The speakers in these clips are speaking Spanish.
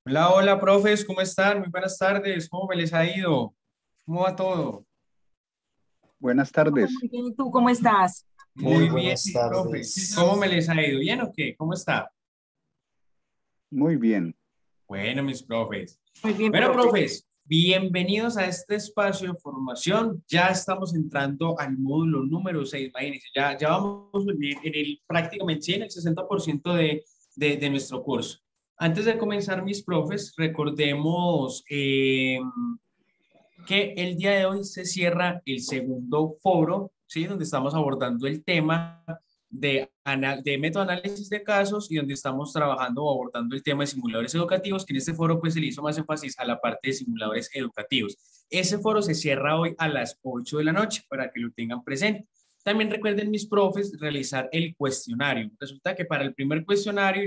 Hola, hola, profes, ¿cómo están? Muy buenas tardes, ¿cómo me les ha ido? ¿Cómo va todo? Buenas Muy tardes. bien, ¿y tú cómo estás? Muy Muy bien, buenas mis profes. ¿Cómo me tardes. les ha ido? ¿Bien o qué? ¿Cómo está? Muy bien. Bueno, mis profes. Muy bien, Bueno, profe. profes, bienvenidos a este espacio de formación. Ya estamos entrando al módulo número 6. Imagínense, ya vamos en el prácticamente sí, en el 60% de nuestro curso. Antes de comenzar, mis profes, recordemos que el día de hoy se cierra el segundo foro, ¿sí? Donde estamos abordando el tema de método de análisis de casos y donde estamos trabajando o abordando el tema de simuladores educativos, que en este foro pues se le hizo más énfasis a la parte de simuladores educativos. Ese foro se cierra hoy a las 8 de la noche para que lo tengan presente. También recuerden mis profes realizar el cuestionario. Resulta que para el primer cuestionario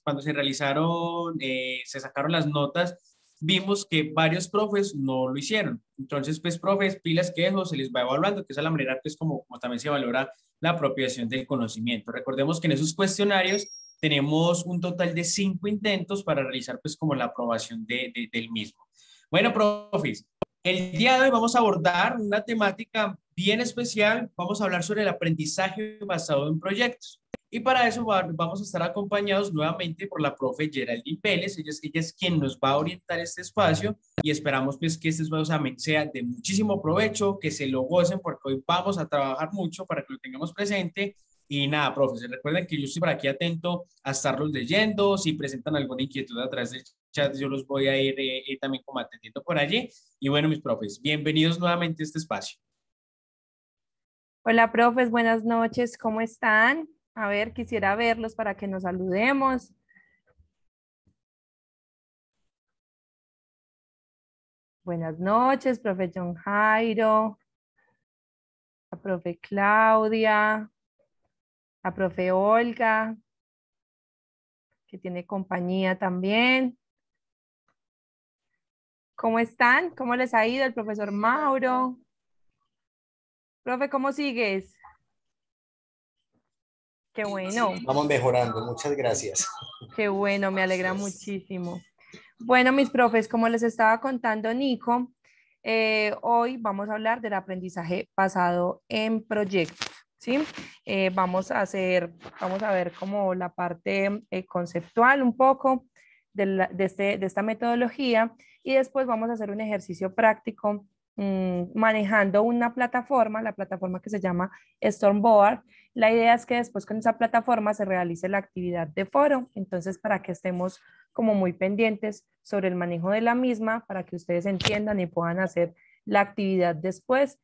cuando se realizaron, se sacaron las notas, vimos que varios profes no lo hicieron. Entonces, pues, profes, pilas que eso se les va evaluando, que esa es la manera, pues, como también se valora la apropiación del conocimiento. Recordemos que en esos cuestionarios tenemos un total de 5 intentos para realizar, pues, como la aprobación del mismo. Bueno, profes, el día de hoy vamos a abordar una temática bien especial. Vamos a hablar sobre el aprendizaje basado en proyectos. Y para eso vamos a estar acompañados nuevamente por la profe Geraldine Vélez. Ella es quien nos va a orientar este espacio y esperamos pues que este espacio sea de muchísimo provecho, que se lo gocen porque hoy vamos a trabajar mucho para que lo tengamos presente. Y nada, profe, recuerden que yo estoy por aquí atento a estarlos leyendo. Si presentan alguna inquietud a través del chat, yo los voy a ir también como atendiendo por allí. Y bueno, mis profes, bienvenidos nuevamente a este espacio. Hola, profes, buenas noches, ¿cómo están? A ver, quisiera verlos para que nos saludemos. Buenas noches, profe John Jairo, la profe Claudia, la profe Olga, que tiene compañía también. ¿Cómo están? ¿Cómo les ha ido el profesor Mauro? Profe, ¿cómo sigues? Qué bueno, Vamos mejorando, muchas gracias. qué bueno, me alegra muchísimo. Bueno, mis profes, como les estaba contando Nico, hoy vamos a hablar del aprendizaje basado en proyectos, ¿sí? Vamos a ver como la parte conceptual un poco de esta metodología y después vamos a hacer un ejercicio práctico manejando una plataforma, la plataforma que se llama Stormboard. La idea es que después con esa plataforma se realice la actividad de foro, entonces para que estemos como muy pendientes sobre el manejo de la misma para que ustedes entiendan y puedan hacer la actividad después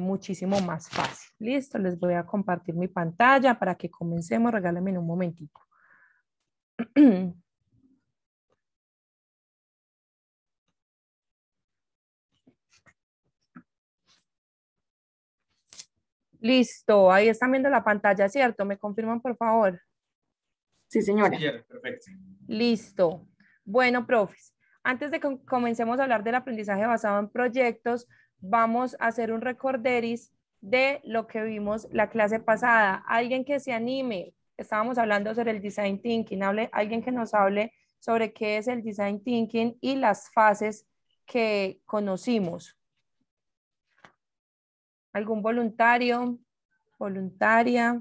muchísimo más fácil. Listo, les voy a compartir mi pantalla para que comencemos. Regálenme un momentico. Listo, ahí están viendo la pantalla, ¿cierto? ¿Me confirman, por favor? Sí, Sí, señora. perfecto. Listo. Bueno, profes, antes de que comencemos a hablar del aprendizaje basado en proyectos, vamos a hacer un recorderis de lo que vimos la clase pasada. Alguien que se anime. Estábamos hablando sobre el design thinking. Alguien que nos hable sobre qué es el design thinking y las fases que conocimos. ¿Algún voluntario? Voluntaria.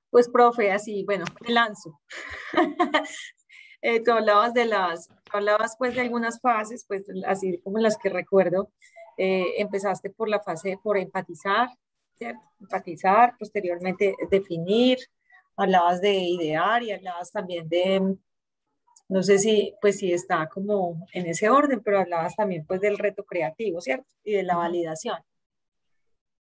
Pues, profe, así, bueno, me lanzo. Tú hablabas pues de algunas fases, pues así como las que recuerdo. Empezaste por la fase por empatizar, ¿cierto? Empatizar, posteriormente definir, hablabas de idear y hablabas también de, no sé si, pues si está como en ese orden, pero hablabas también pues del reto creativo, ¿cierto? Y de la validación.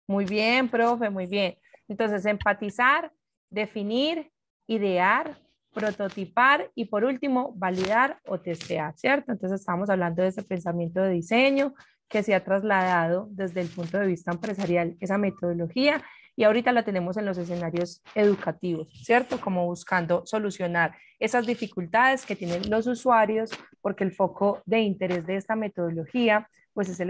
Muy bien, profe, muy bien. Entonces, empatizar, definir, idear, prototipar y por último, validar o testear, ¿cierto? Entonces, estamos hablando de ese pensamiento de diseño que se ha trasladado desde el punto de vista empresarial, esa metodología, y ahorita la tenemos en los escenarios educativos, ¿cierto? Como buscando solucionar esas dificultades que tienen los usuarios, porque el foco de interés de esta metodología pues es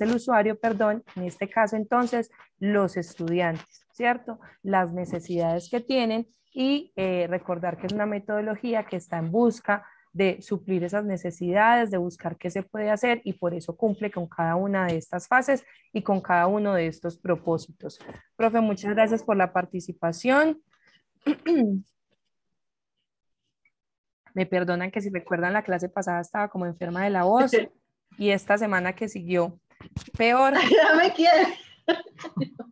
el usuario, perdón, en este caso entonces los estudiantes, ¿cierto? Las necesidades que tienen y recordar que es una metodología que está en busca de suplir esas necesidades, de buscar qué se puede hacer y por eso cumple con cada una de estas fases y con cada uno de estos propósitos. Profe, muchas gracias por la participación. Me perdonan que si recuerdan la clase pasada estaba como enferma de la voz y esta semana que siguió peor. Ya me quiere.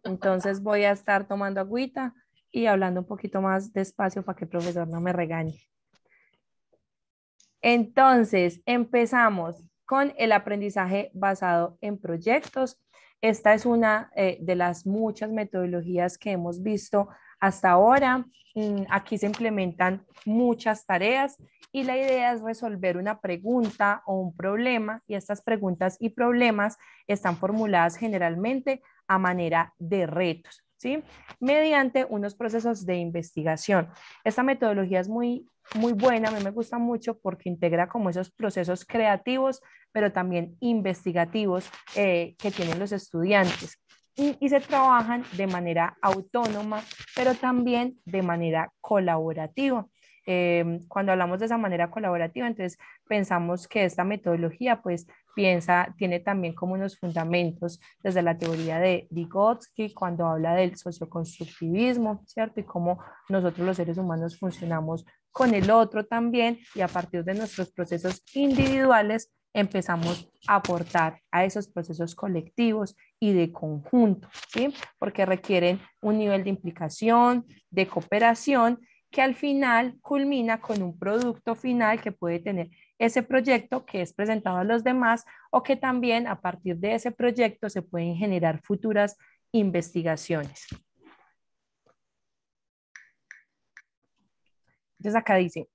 Entonces voy a estar tomando agüita y hablando un poquito más despacio para que el profesor no me regañe. Entonces, empezamos con el aprendizaje basado en proyectos. Esta es una de las muchas metodologías que hemos visto hasta ahora. Aquí se implementan muchas tareas y la idea es resolver una pregunta o un problema y estas preguntas y problemas están formuladas generalmente a manera de retos, ¿sí? Mediante unos procesos de investigación. Esta metodología es muy buena, a mí me gusta mucho porque integra como esos procesos creativos, pero también investigativos que tienen los estudiantes. Y se trabajan de manera autónoma, pero también de manera colaborativa. Cuando hablamos de esa manera colaborativa, entonces pensamos que esta metodología pues tiene también como unos fundamentos desde la teoría de Vygotsky, cuando habla del socioconstructivismo, ¿cierto? Y cómo nosotros los seres humanos funcionamos con el otro también y a partir de nuestros procesos individuales empezamos a aportar a esos procesos colectivos y de conjunto, ¿sí? Porque requieren un nivel de implicación, de cooperación, que al final culmina con un producto final que puede tener ese proyecto que es presentado a los demás o que también a partir de ese proyecto se pueden generar futuras investigaciones. Entonces acá dice,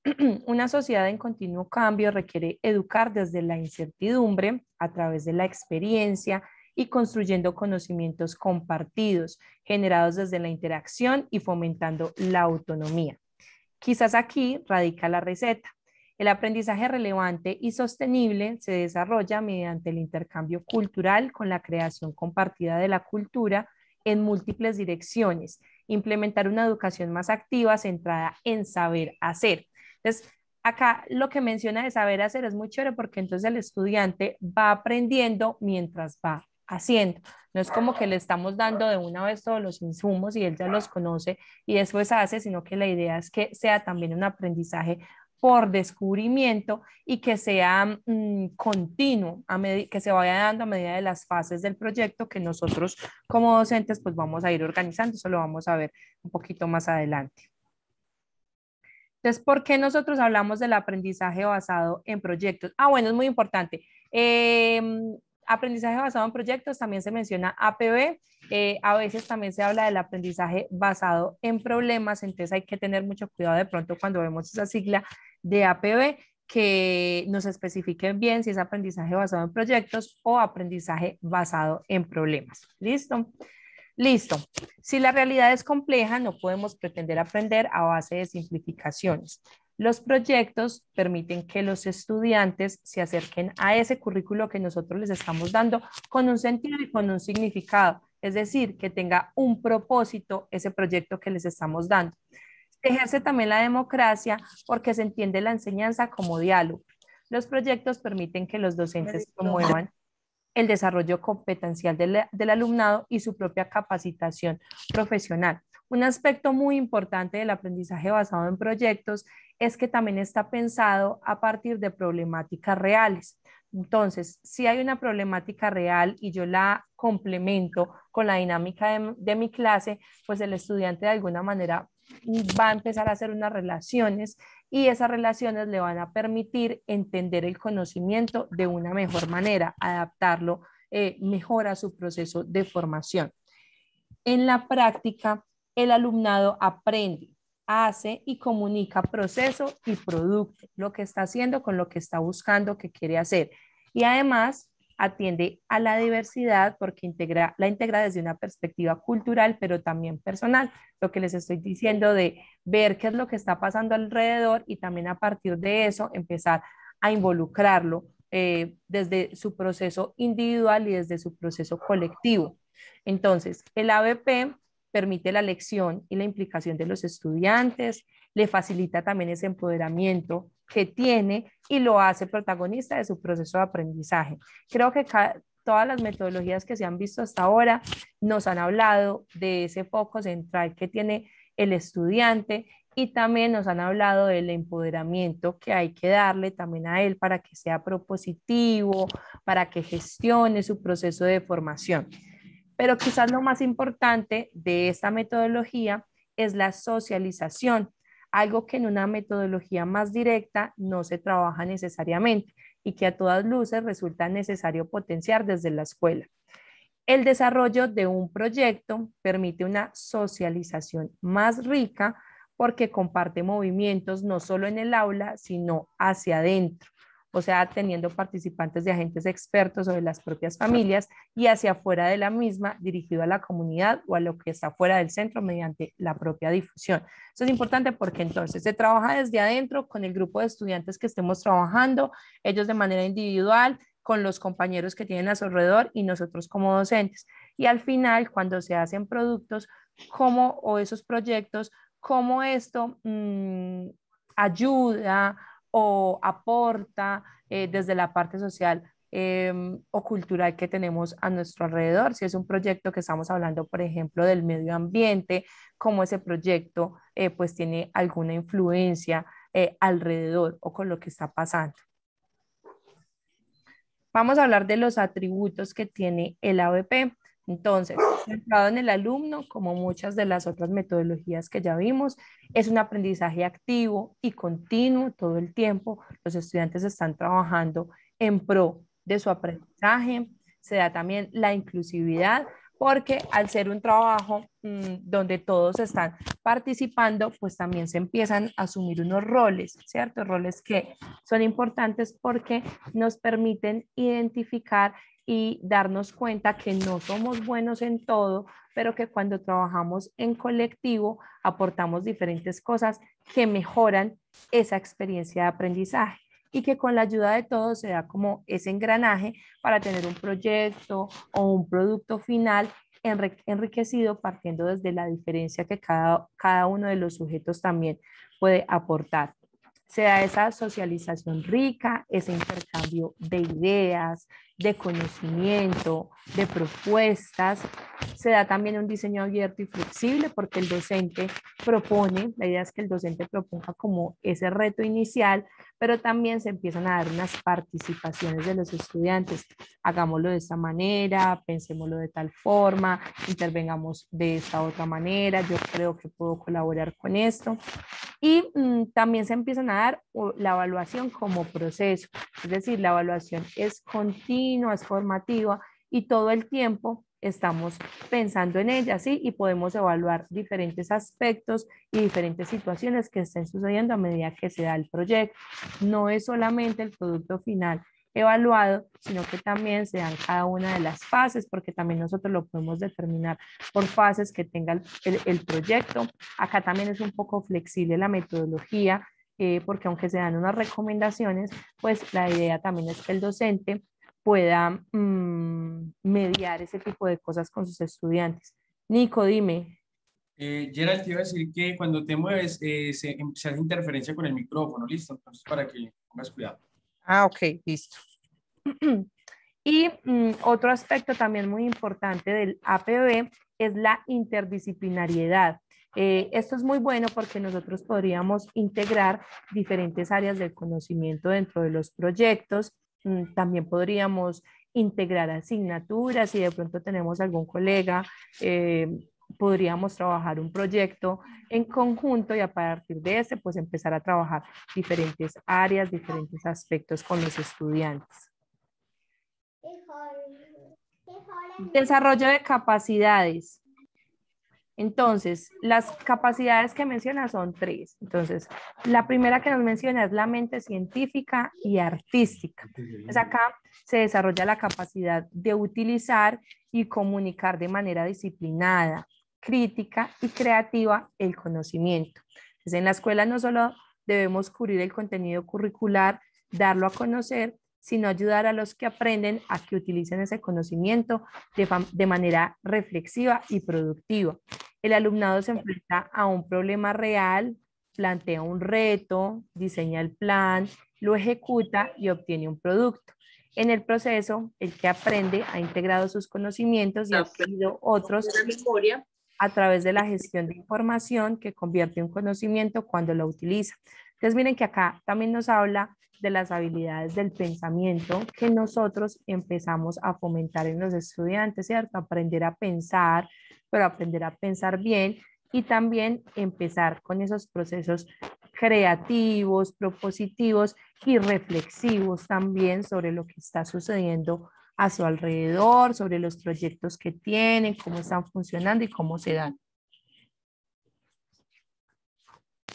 una sociedad en continuo cambio requiere educar desde la incertidumbre a través de la experiencia y construyendo conocimientos compartidos, generados desde la interacción y fomentando la autonomía. Quizás aquí radica la receta. El aprendizaje relevante y sostenible se desarrolla mediante el intercambio cultural con la creación compartida de la cultura en múltiples direcciones, implementar una educación más activa centrada en saber hacer. Entonces, acá lo que menciona de saber hacer es muy chévere porque entonces el estudiante va aprendiendo mientras va haciendo. No es como que le estamos dando de una vez todos los insumos y él ya los conoce y después hace, sino que la idea es que sea también un aprendizaje por descubrimiento y que sea continuo, que se vaya dando a medida de las fases del proyecto que nosotros como docentes pues vamos a ir organizando. Eso lo vamos a ver un poquito más adelante. Entonces, ¿por qué nosotros hablamos del aprendizaje basado en proyectos? Bueno, es muy importante. Aprendizaje basado en proyectos, también se menciona APB, a veces también se habla del aprendizaje basado en problemas, entonces hay que tener mucho cuidado de pronto cuando vemos esa sigla de APB, que nos especifiquen bien si es aprendizaje basado en proyectos o aprendizaje basado en problemas. ¿Listo? Listo. Si la realidad es compleja, no podemos pretender aprender a base de simplificaciones. Los proyectos permiten que los estudiantes se acerquen a ese currículo que nosotros les estamos dando con un sentido y con un significado, es decir, que tenga un propósito ese proyecto que les estamos dando. Se ejerce también la democracia porque se entiende la enseñanza como diálogo. Los proyectos permiten que los docentes promuevan el desarrollo competencial del alumnado y su propia capacitación profesional. Un aspecto muy importante del aprendizaje basado en proyectos es que también está pensado a partir de problemáticas reales. Entonces, si hay una problemática real y yo la complemento con la dinámica de mi clase, pues el estudiante de alguna manera va a empezar a hacer unas relaciones y esas relaciones le van a permitir entender el conocimiento de una mejor manera, adaptarlo mejor a su proceso de formación. En la práctica, el alumnado aprende, hace y comunica proceso y producto, lo que está haciendo con lo que está buscando que quiere hacer. Y además atiende a la diversidad porque la integra desde una perspectiva cultural, pero también personal. Lo que les estoy diciendo de ver qué es lo que está pasando alrededor y también a partir de eso empezar a involucrarlo desde su proceso individual y desde su proceso colectivo. Entonces, el ABP permite la elección y la implicación de los estudiantes, le facilita también ese empoderamiento que tiene y lo hace protagonista de su proceso de aprendizaje. Creo que todas las metodologías que se han visto hasta ahora nos han hablado de ese foco central que tiene el estudiante y también nos han hablado del empoderamiento que hay que darle también a él para que sea propositivo, para que gestione su proceso de formación. Pero quizás lo más importante de esta metodología es la socialización, algo que en una metodología más directa no se trabaja necesariamente y que a todas luces resulta necesario potenciar desde la escuela. El desarrollo de un proyecto permite una socialización más rica porque comparte movimientos no solo en el aula, sino hacia adentro, o sea, teniendo participantes de agentes expertos o de las propias familias y hacia afuera de la misma, dirigido a la comunidad o a lo que está fuera del centro mediante la propia difusión. Eso es importante porque entonces se trabaja desde adentro con el grupo de estudiantes que estemos trabajando, ellos de manera individual, con los compañeros que tienen a su alrededor y nosotros como docentes. Y al final, cuando se hacen productos o esos proyectos, cómo esto ayuda o aporta desde la parte social o cultural que tenemos a nuestro alrededor. Si es un proyecto que estamos hablando, por ejemplo, del medio ambiente, cómo ese proyecto pues tiene alguna influencia alrededor o con lo que está pasando. Vamos a hablar de los atributos que tiene el ABP. Entonces, centrado en el alumno, como muchas de las otras metodologías que ya vimos, es un aprendizaje activo y continuo todo el tiempo. Los estudiantes están trabajando en pro de su aprendizaje. Se da también la inclusividad, porque al ser un trabajo donde todos están participando, pues también se empiezan a asumir unos roles, ¿cierto? Roles que son importantes porque nos permiten identificar y darnos cuenta que no somos buenos en todo, pero que cuando trabajamos en colectivo aportamos diferentes cosas que mejoran esa experiencia de aprendizaje y que con la ayuda de todos se da como ese engranaje para tener un proyecto o un producto final enriquecido partiendo desde la diferencia que cada uno de los sujetos también puede aportar. Se da esa socialización rica, ese intercambio de ideas, de conocimiento, de propuestas. Se da también un diseño abierto y flexible porque el docente propone, la idea es que el docente proponga como ese reto inicial, pero también se empiezan a dar unas participaciones de los estudiantes. Hagámoslo de esta manera, pensémoslo de tal forma, intervengamos de esta otra manera, yo creo que puedo colaborar con esto. Y también se empiezan a dar la evaluación como proceso, es decir, la evaluación es continua, es formativa y todo el tiempo estamos pensando en ella, ¿sí? Y podemos evaluar diferentes aspectos y diferentes situaciones que estén sucediendo a medida que se da el proyecto. No es solamente el producto final evaluado, sino que también se dan cada una de las fases, porque también nosotros lo podemos determinar por fases que tenga el proyecto. Acá también es un poco flexible la metodología, porque aunque se dan unas recomendaciones, pues la idea también es que el docente pueda mediar ese tipo de cosas con sus estudiantes. Nico, dime. Gerald, te iba a decir que cuando te mueves se hace interferencia con el micrófono, ¿listo? Entonces, para que pongas cuidado. Ah, ok, listo. Y otro aspecto también muy importante del APB es la interdisciplinariedad. Esto es muy bueno porque nosotros podríamos integrar diferentes áreas del conocimiento dentro de los proyectos. También podríamos integrar asignaturas y de pronto tenemos algún colega, podríamos trabajar un proyecto en conjunto y a partir de este pues empezar a trabajar diferentes áreas, diferentes aspectos con los estudiantes. Desarrollo de capacidades. Entonces, las capacidades que menciona son 3. Entonces, la primera que nos menciona es la mente científica y artística. Pues acá se desarrolla la capacidad de utilizar y comunicar de manera disciplinada, crítica y creativa el conocimiento. Entonces, en la escuela no solo debemos cubrir el contenido curricular, darlo a conocer, sino ayudar a los que aprenden a que utilicen ese conocimiento de manera reflexiva y productiva. El alumnado se enfrenta a un problema real, plantea un reto, diseña el plan, lo ejecuta y obtiene un producto. En el proceso, el que aprende ha integrado sus conocimientos y ha adquirido otros a través de la gestión de información que convierte un conocimiento cuando lo utiliza. Entonces miren que acá también nos habla de las habilidades del pensamiento que nosotros empezamos a fomentar en los estudiantes, ¿cierto? Aprender a pensar, pero aprender a pensar bien y también empezar con esos procesos creativos, propositivos y reflexivos también sobre lo que está sucediendo a su alrededor, sobre los proyectos que tienen, cómo están funcionando y cómo se dan.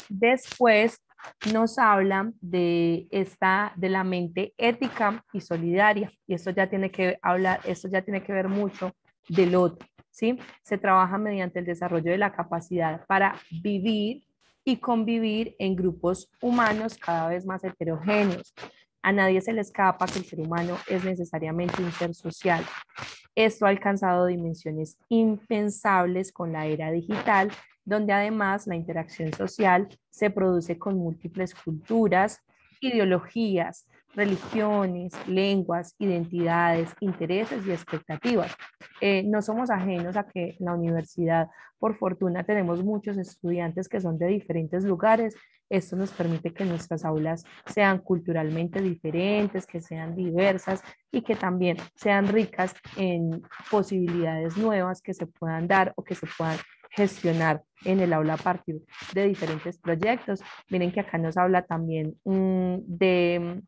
Después nos hablan de la mente ética y solidaria, y esto ya tiene que ver mucho del otro, ¿sí? Se trabaja mediante el desarrollo de la capacidad para vivir y convivir en grupos humanos cada vez más heterogéneos. A nadie se le escapa que el ser humano es necesariamente un ser social. Esto ha alcanzado dimensiones impensables con la era digital, donde además la interacción social se produce con múltiples culturas, ideologías, religiones, lenguas, identidades, intereses y expectativas. No somos ajenos a que en la universidad, por fortuna, tenemos muchos estudiantes que son de diferentes lugares. Esto nos permite que nuestras aulas sean culturalmente diferentes, que sean diversas y que también sean ricas en posibilidades nuevas que se puedan dar o que se puedan gestionar en el aula a partir de diferentes proyectos. Miren que acá nos habla también de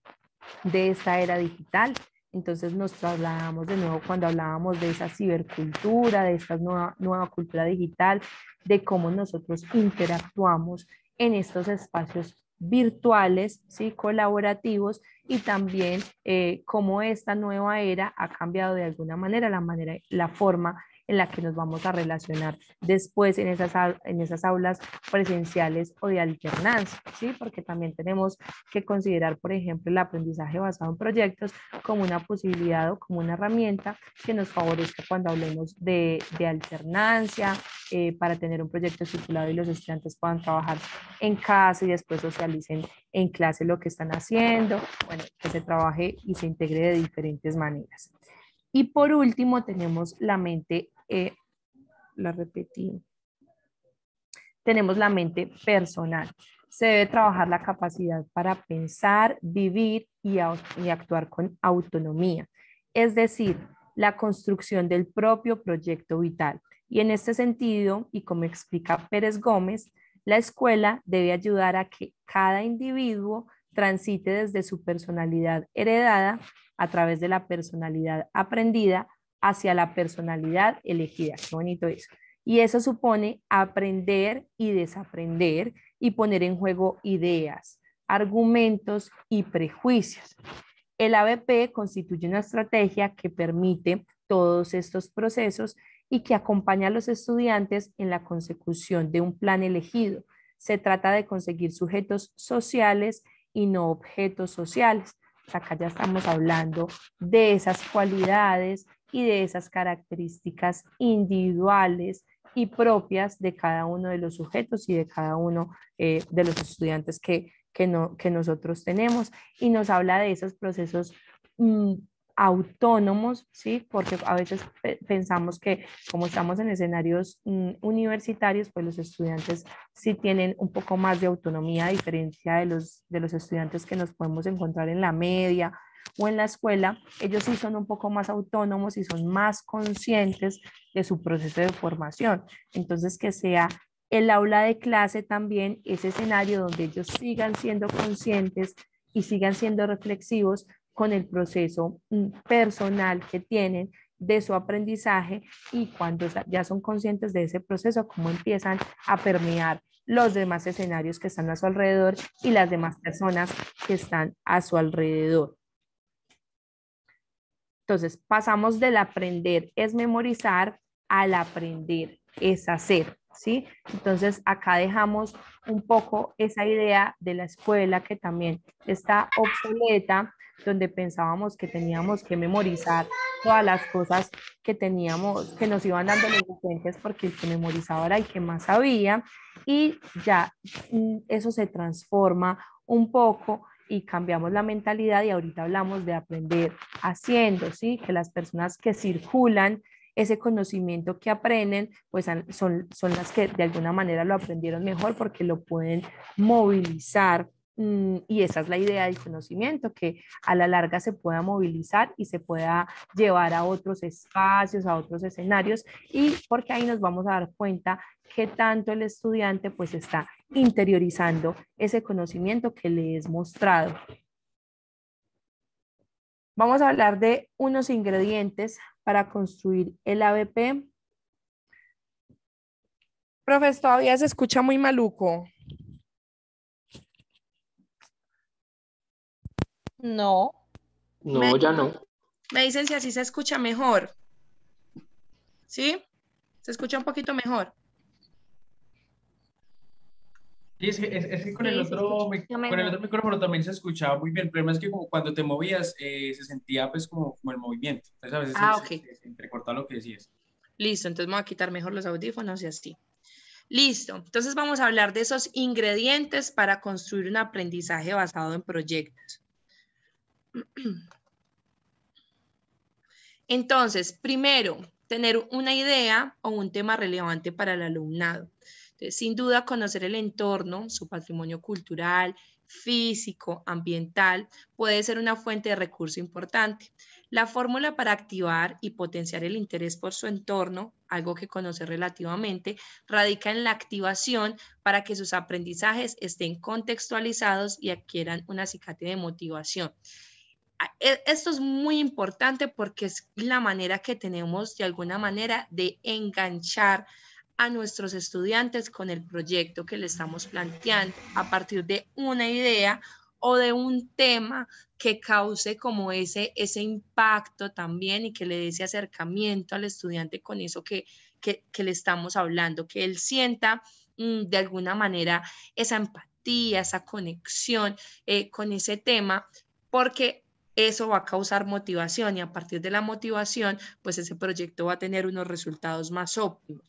esta era digital. Entonces nos trasladamos de nuevo cuando hablábamos de esa cibercultura, de esta nueva cultura digital, de cómo nosotros interactuamos en estos espacios virtuales, ¿sí? Colaborativos, y también cómo esta nueva era ha cambiado de alguna manera la forma en la que nos vamos a relacionar después en esas aulas presenciales o de alternancia, ¿sí? Porque también tenemos que considerar, por ejemplo, el aprendizaje basado en proyectos como una posibilidad o como una herramienta que nos favorezca cuando hablemos de alternancia, para tener un proyecto circulado y los estudiantes puedan trabajar en casa y después socialicen en clase lo que están haciendo, bueno, que se trabaje y se integre de diferentes maneras. Y por último tenemos la mente, tenemos la mente personal. Se debe trabajar la capacidad para pensar, vivir y actuar con autonomía, es decir, la construcción del propio proyecto vital. Y en este sentido, y como explica Pérez Gómez, la escuela debe ayudar a que cada individuo transite desde su personalidad heredada a través de la personalidad aprendida hacia la personalidad elegida. Qué bonito eso. Y eso supone aprender y desaprender y poner en juego ideas, argumentos y prejuicios. El ABP constituye una estrategia que permite todos estos procesos y que acompaña a los estudiantes en la consecución de un plan elegido. Se trata de conseguir sujetos sociales y no objetos sociales. Acá ya estamos hablando de esas cualidades y de esas características individuales y propias de cada uno de los sujetos y de cada uno de los estudiantes que nosotros tenemos, y nos habla de esos procesos autónomos, ¿sí? Porque a veces pensamos que como estamos en escenarios universitarios, pues los estudiantes sí tienen un poco más de autonomía, a diferencia de los estudiantes que nos podemos encontrar en la media o en la escuela. Ellos sí son un poco más autónomos y son más conscientes de su proceso de formación. Entonces, que sea el aula de clase también ese escenario donde ellos sigan siendo conscientes y sigan siendo reflexivos con el proceso personal que tienen de su aprendizaje, y cuando ya son conscientes de ese proceso, cómo empiezan a permear los demás escenarios que están a su alrededor y las demás personas que están a su alrededor. Entonces, pasamos del aprender es memorizar al aprender es hacer, ¿sí? Entonces, acá dejamos un poco esa idea de la escuela que también está obsoleta, donde pensábamos que teníamos que memorizar todas las cosas que teníamos, que nos iban dando los docentes, porque el que memorizaba era el que más sabía, y ya eso se transforma un poco y cambiamos la mentalidad y ahorita hablamos de aprender haciendo, ¿sí? Que las personas que circulan ese conocimiento que aprenden, pues son las que de alguna manera lo aprendieron mejor porque lo pueden movilizar. Y esa es la idea del conocimiento, que a la larga se pueda movilizar y se pueda llevar a otros espacios, a otros escenarios, y porque ahí nos vamos a dar cuenta que tanto el estudiante pues está interiorizando ese conocimiento que le es mostrado. Vamos a hablar de unos ingredientes para construir el ABP. Profes, todavía se escucha muy maluco. No. No, ya no. Me dicen si así se escucha mejor. ¿Sí? ¿Se escucha un poquito mejor? Sí, es que con Sí, el se otro, escucha con el mejor. otro micrófono también se escuchaba muy bien. El problema es que como cuando te movías se sentía pues como el movimiento. Entonces a veces Ok. se entrecortaba lo que decías. Listo, entonces me voy a quitar mejor los audífonos y así. Listo, entonces vamos a hablar de esos ingredientes para construir un aprendizaje basado en proyectos. Entonces, primero, tener una idea o un tema relevante para el alumnado. Entonces, sin duda, conocer el entorno, su patrimonio cultural, físico, ambiental, puede ser una fuente de recurso importante. La fórmula para activar y potenciar el interés por su entorno, algo que conoce relativamente, radica en la activación para que sus aprendizajes estén contextualizados y adquieran un acicate de motivación. Esto es muy importante porque es la manera que tenemos de alguna manera de enganchar a nuestros estudiantes con el proyecto que le estamos planteando a partir de una idea o de un tema que cause como ese impacto también y que le dé ese acercamiento al estudiante con eso que le estamos hablando, que él sienta de alguna manera esa empatía, esa conexión con ese tema, porque eso va a causar motivación y a partir de la motivación, pues ese proyecto va a tener unos resultados más óptimos.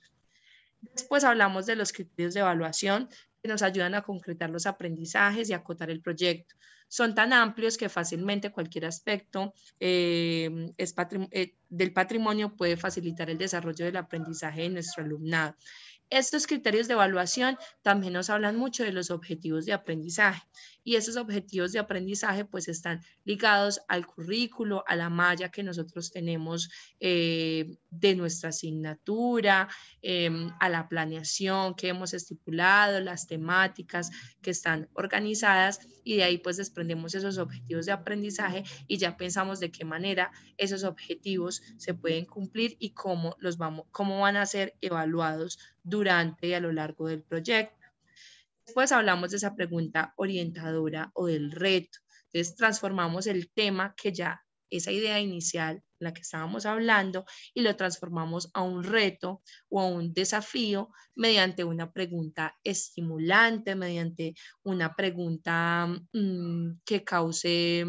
Después hablamos de los criterios de evaluación que nos ayudan a concretar los aprendizajes y acotar el proyecto. Son tan amplios que fácilmente cualquier aspecto del patrimonio puede facilitar el desarrollo del aprendizaje de nuestro alumnado. Estos criterios de evaluación también nos hablan mucho de los objetivos de aprendizaje y esos objetivos de aprendizaje pues están ligados al currículo, a la malla que nosotros tenemos de nuestra asignatura, a la planeación que hemos estipulado, las temáticas que están organizadas y de ahí pues desprendemos esos objetivos de aprendizaje y ya pensamos de qué manera esos objetivos se pueden cumplir y cómo van a ser evaluados durante y a lo largo del proyecto. Después hablamos de esa pregunta orientadora o del reto. Entonces transformamos el tema que ya, esa idea inicial en la que estábamos hablando, y lo transformamos a un reto o a un desafío mediante una pregunta estimulante, mediante una pregunta que cause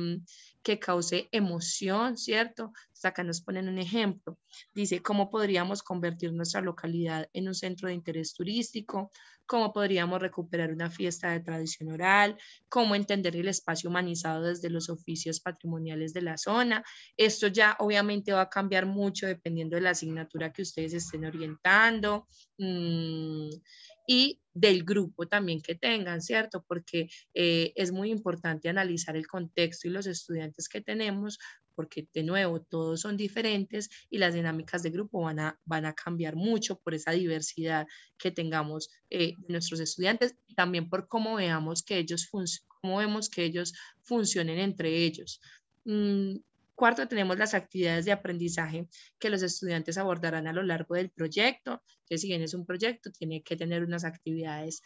emoción, ¿cierto? Hasta acá nos ponen un ejemplo. Dice, ¿cómo podríamos convertir nuestra localidad en un centro de interés turístico? ¿Cómo podríamos recuperar una fiesta de tradición oral? ¿Cómo entender el espacio humanizado desde los oficios patrimoniales de la zona? Esto ya obviamente va a cambiar mucho dependiendo de la asignatura que ustedes estén orientando y del grupo también que tengan, ¿cierto? Porque es muy importante analizar el contexto y los estudiantes que tenemos, porque de nuevo todos son diferentes y las dinámicas de grupo van a cambiar mucho por esa diversidad que tengamos de nuestros estudiantes y también por cómo vemos que ellos funcionen entre ellos. Cuarto, tenemos las actividades de aprendizaje que los estudiantes abordarán a lo largo del proyecto. Entonces, si bien es un proyecto, tiene que tener unas actividades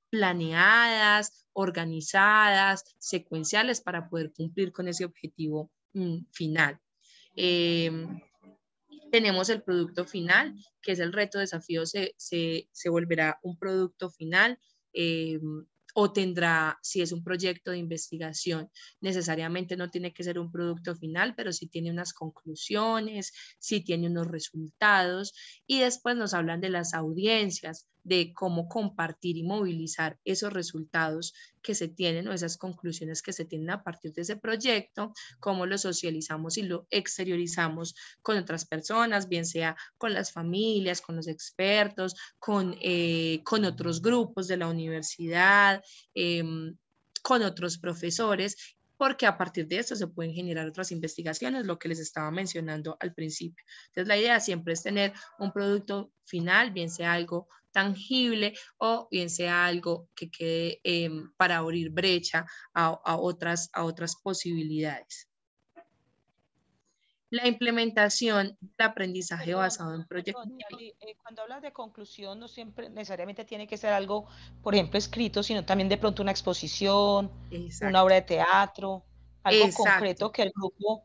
planeadas, organizadas, secuenciales para poder cumplir con ese objetivo final. Tenemos el producto final, que es el reto desafío, se volverá un producto final o tendrá, si es un proyecto de investigación, necesariamente no tiene que ser un producto final, pero sí tiene unas conclusiones, sí tiene unos resultados, y después nos hablan de las audiencias, de cómo compartir y movilizar esos resultados que se tienen o esas conclusiones que se tienen a partir de ese proyecto, cómo lo socializamos y lo exteriorizamos con otras personas, bien sea con las familias, con los expertos, con otros grupos de la universidad, con otros profesores, porque a partir de esto se pueden generar otras investigaciones, lo que les estaba mencionando al principio. Entonces, la idea siempre es tener un producto final, bien sea algo tangible o bien sea algo que quede para abrir brecha a otras posibilidades. La implementación del aprendizaje basado en proyectos. Cuando hablas de conclusión, no siempre necesariamente tiene que ser algo, por ejemplo, escrito, sino también de pronto una exposición, Exacto. una obra de teatro, algo Exacto. concreto que el grupo,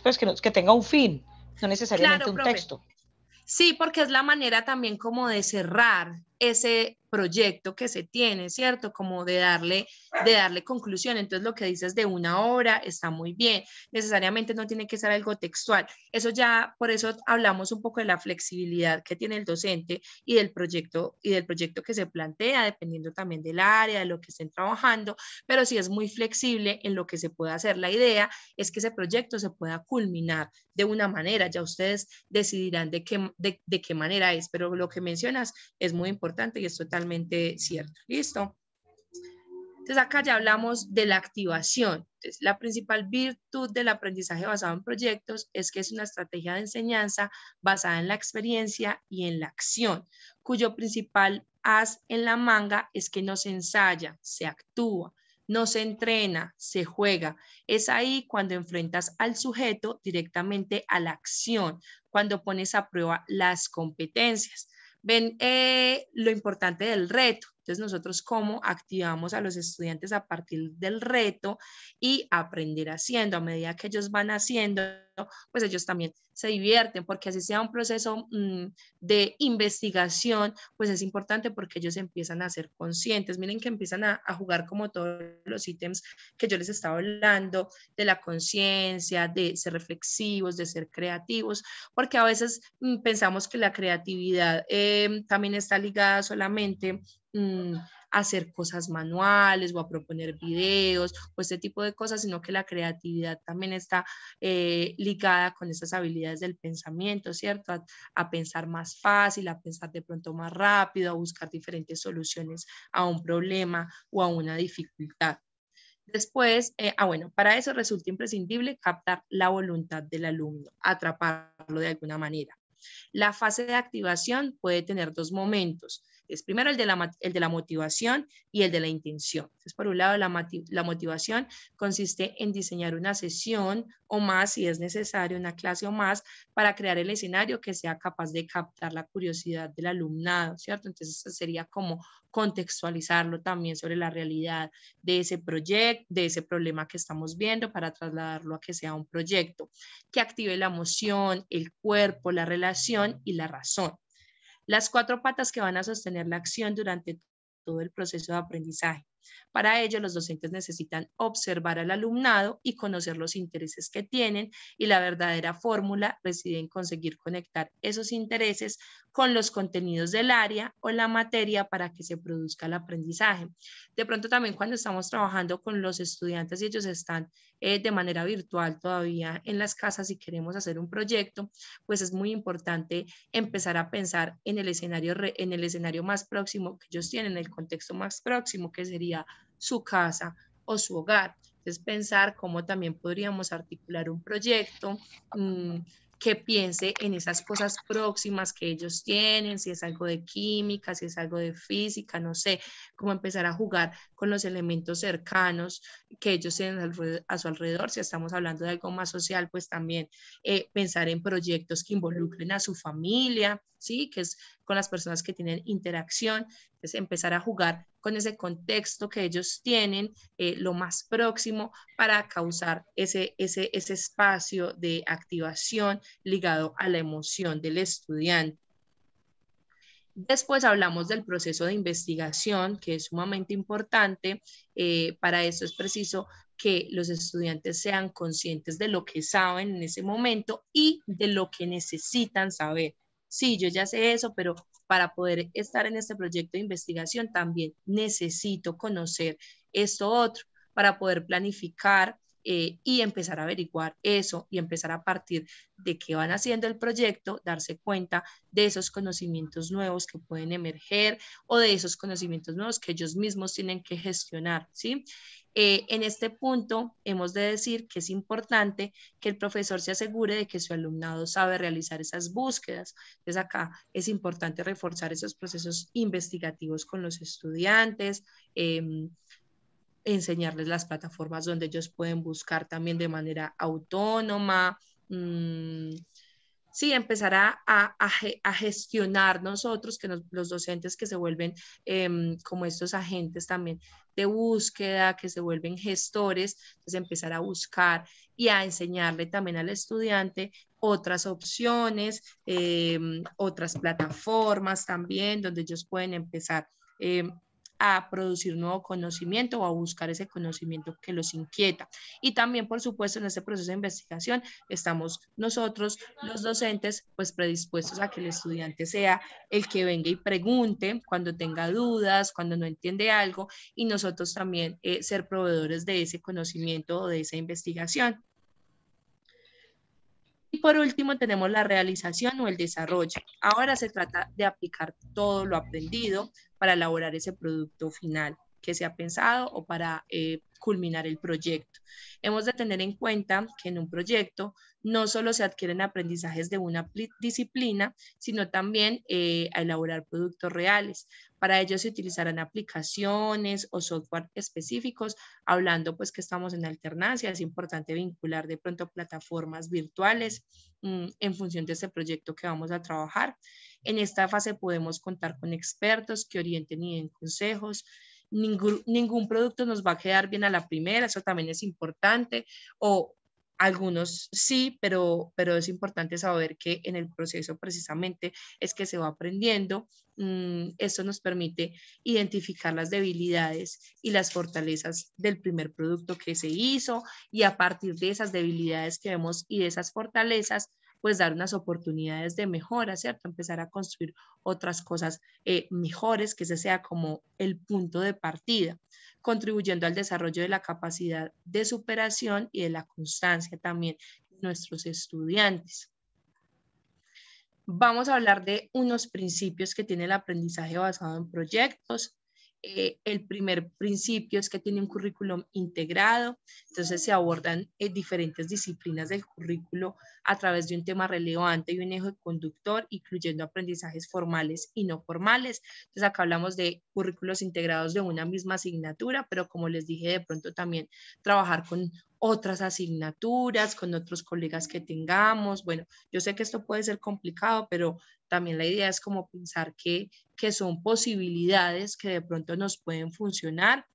pues, que tenga un fin, no necesariamente Claro, un profe. texto. Sí, porque es la manera también como de cerrar ese proyecto que se tiene, ¿cierto? Como de darle conclusión. Entonces, lo que dices de una obra está muy bien. Necesariamente no tiene que ser algo textual. Eso ya, por eso hablamos un poco de la flexibilidad que tiene el docente y del proyecto que se plantea, dependiendo también del área, de lo que estén trabajando, pero sí es muy flexible en lo que se puede hacer. La idea es que ese proyecto se pueda culminar de una manera. Ya ustedes decidirán de qué manera es, pero lo que mencionas es muy importante y es totalmente cierto. ¿Listo? Entonces acá ya hablamos de la activación. Entonces, la principal virtud del aprendizaje basado en proyectos es que es una estrategia de enseñanza basada en la experiencia y en la acción, cuyo principal as en la manga es que no se ensaya, se actúa. No se entrena, se juega. Es ahí cuando enfrentas al sujeto directamente a la acción, cuando pones a prueba las competencias. Ven lo importante del reto. Entonces nosotros cómo activamos a los estudiantes a partir del reto y aprender haciendo. A medida que ellos van haciendo, pues ellos también se divierten, porque así sea un proceso de investigación, pues es importante porque ellos empiezan a ser conscientes. Miren que empiezan a jugar como todos los ítems que yo les estaba hablando, de la conciencia, de ser reflexivos, de ser creativos, porque a veces pensamos que la creatividad también está ligada solamente a hacer cosas manuales o a proponer videos o este tipo de cosas, sino que la creatividad también está ligada con esas habilidades del pensamiento, ¿cierto? A pensar más fácil, a pensar de pronto más rápido, a buscar diferentes soluciones a un problema o a una dificultad. Después, bueno, para eso resulta imprescindible captar la voluntad del alumno, atraparlo de alguna manera. La fase de activación puede tener dos momentos. Es primero el de la motivación y el de la intención. Entonces, por un lado, la motivación consiste en diseñar una sesión o más, si es necesario, una clase o más, para crear el escenario que sea capaz de captar la curiosidad del alumnado, ¿cierto? Entonces, sería como contextualizarlo también sobre la realidad de ese proyecto, de ese problema que estamos viendo, para trasladarlo a que sea un proyecto que active la emoción, el cuerpo, la relación y la razón. Las cuatro patas que van a sostener la acción durante todo el proceso de aprendizaje. Para ello, los docentes necesitan observar al alumnado y conocer los intereses que tienen, y la verdadera fórmula reside en conseguir conectar esos intereses con los contenidos del área o la materia para que se produzca el aprendizaje. De pronto también cuando estamos trabajando con los estudiantes y ellos están de manera virtual todavía en las casas y queremos hacer un proyecto, pues es muy importante empezar a pensar en el escenario más próximo que ellos tienen, el contexto más próximo, que sería su casa o su hogar. Entonces, pensar cómo también podríamos articular un proyecto que piense en esas cosas próximas que ellos tienen, si es algo de química, si es algo de física, no sé, cómo empezar a jugar con los elementos cercanos que ellos tienen a su alrededor. Si estamos hablando de algo más social, pues también pensar en proyectos que involucren a su familia, ¿sí? Que es con las personas que tienen interacción. Entonces, empezar a jugar con ese contexto que ellos tienen, lo más próximo, para causar ese espacio de activación ligado a la emoción del estudiante. Después hablamos del proceso de investigación, que es sumamente importante. Para eso es preciso que los estudiantes sean conscientes de lo que saben en ese momento y de lo que necesitan saber. Sí, yo ya sé eso, pero para poder estar en este proyecto de investigación también necesito conocer esto otro para poder planificar y empezar a averiguar eso y empezar a partir de qué van haciendo el proyecto, darse cuenta de esos conocimientos nuevos que pueden emerger o de esos conocimientos nuevos que ellos mismos tienen que gestionar, ¿sí? En este punto hemos de decir que es importante que el profesor se asegure de que su alumnado sabe realizar esas búsquedas. Entonces acá es importante reforzar esos procesos investigativos con los estudiantes, enseñarles las plataformas donde ellos pueden buscar también de manera autónoma. Sí, empezar a gestionar nosotros, que los docentes que se vuelven como estos agentes también de búsqueda, que se vuelven gestores, entonces empezar a buscar y a enseñarle también al estudiante otras opciones, otras plataformas también, donde ellos pueden empezar a producir nuevo conocimiento o a buscar ese conocimiento que los inquieta. Y también, por supuesto, en este proceso de investigación estamos nosotros, los docentes, pues predispuestos a que el estudiante sea el que venga y pregunte cuando tenga dudas, cuando no entiende algo, y nosotros también ser proveedores de ese conocimiento o de esa investigación. Y por último tenemos la realización o el desarrollo. Ahora se trata de aplicar todo lo aprendido para elaborar ese producto final que se ha pensado o para culminar el proyecto. Hemos de tener en cuenta que en un proyecto no solo se adquieren aprendizajes de una disciplina, sino también a elaborar productos reales. Para ello se utilizarán aplicaciones o software específicos, hablando pues que estamos en alternancia, es importante vincular de pronto plataformas virtuales en función de este proyecto que vamos a trabajar. En esta fase podemos contar con expertos que orienten y den consejos. Ningún producto nos va a quedar bien a la primera, eso también es importante, o algunos sí, pero es importante saber que en el proceso precisamente es que se va aprendiendo. Esto nos permite identificar las debilidades y las fortalezas del primer producto que se hizo y a partir de esas debilidades que vemos y de esas fortalezas, pues dar unas oportunidades de mejora, ¿cierto? Empezar a construir otras cosas mejores, que ese sea como el punto de partida, contribuyendo al desarrollo de la capacidad de superación y de la constancia también de nuestros estudiantes. Vamos a hablar de unos principios que tiene el aprendizaje basado en proyectos. El primer principio es que tiene un currículum integrado, entonces se abordan diferentes disciplinas del currículo a través de un tema relevante y un eje conductor, incluyendo aprendizajes formales y no formales. Entonces acá hablamos de currículos integrados de una misma asignatura, pero como les dije, de pronto también trabajar con otras asignaturas, con otros colegas que tengamos. Bueno, yo sé que esto puede ser complicado, pero también la idea es como pensar que son posibilidades que de pronto nos pueden funcionar.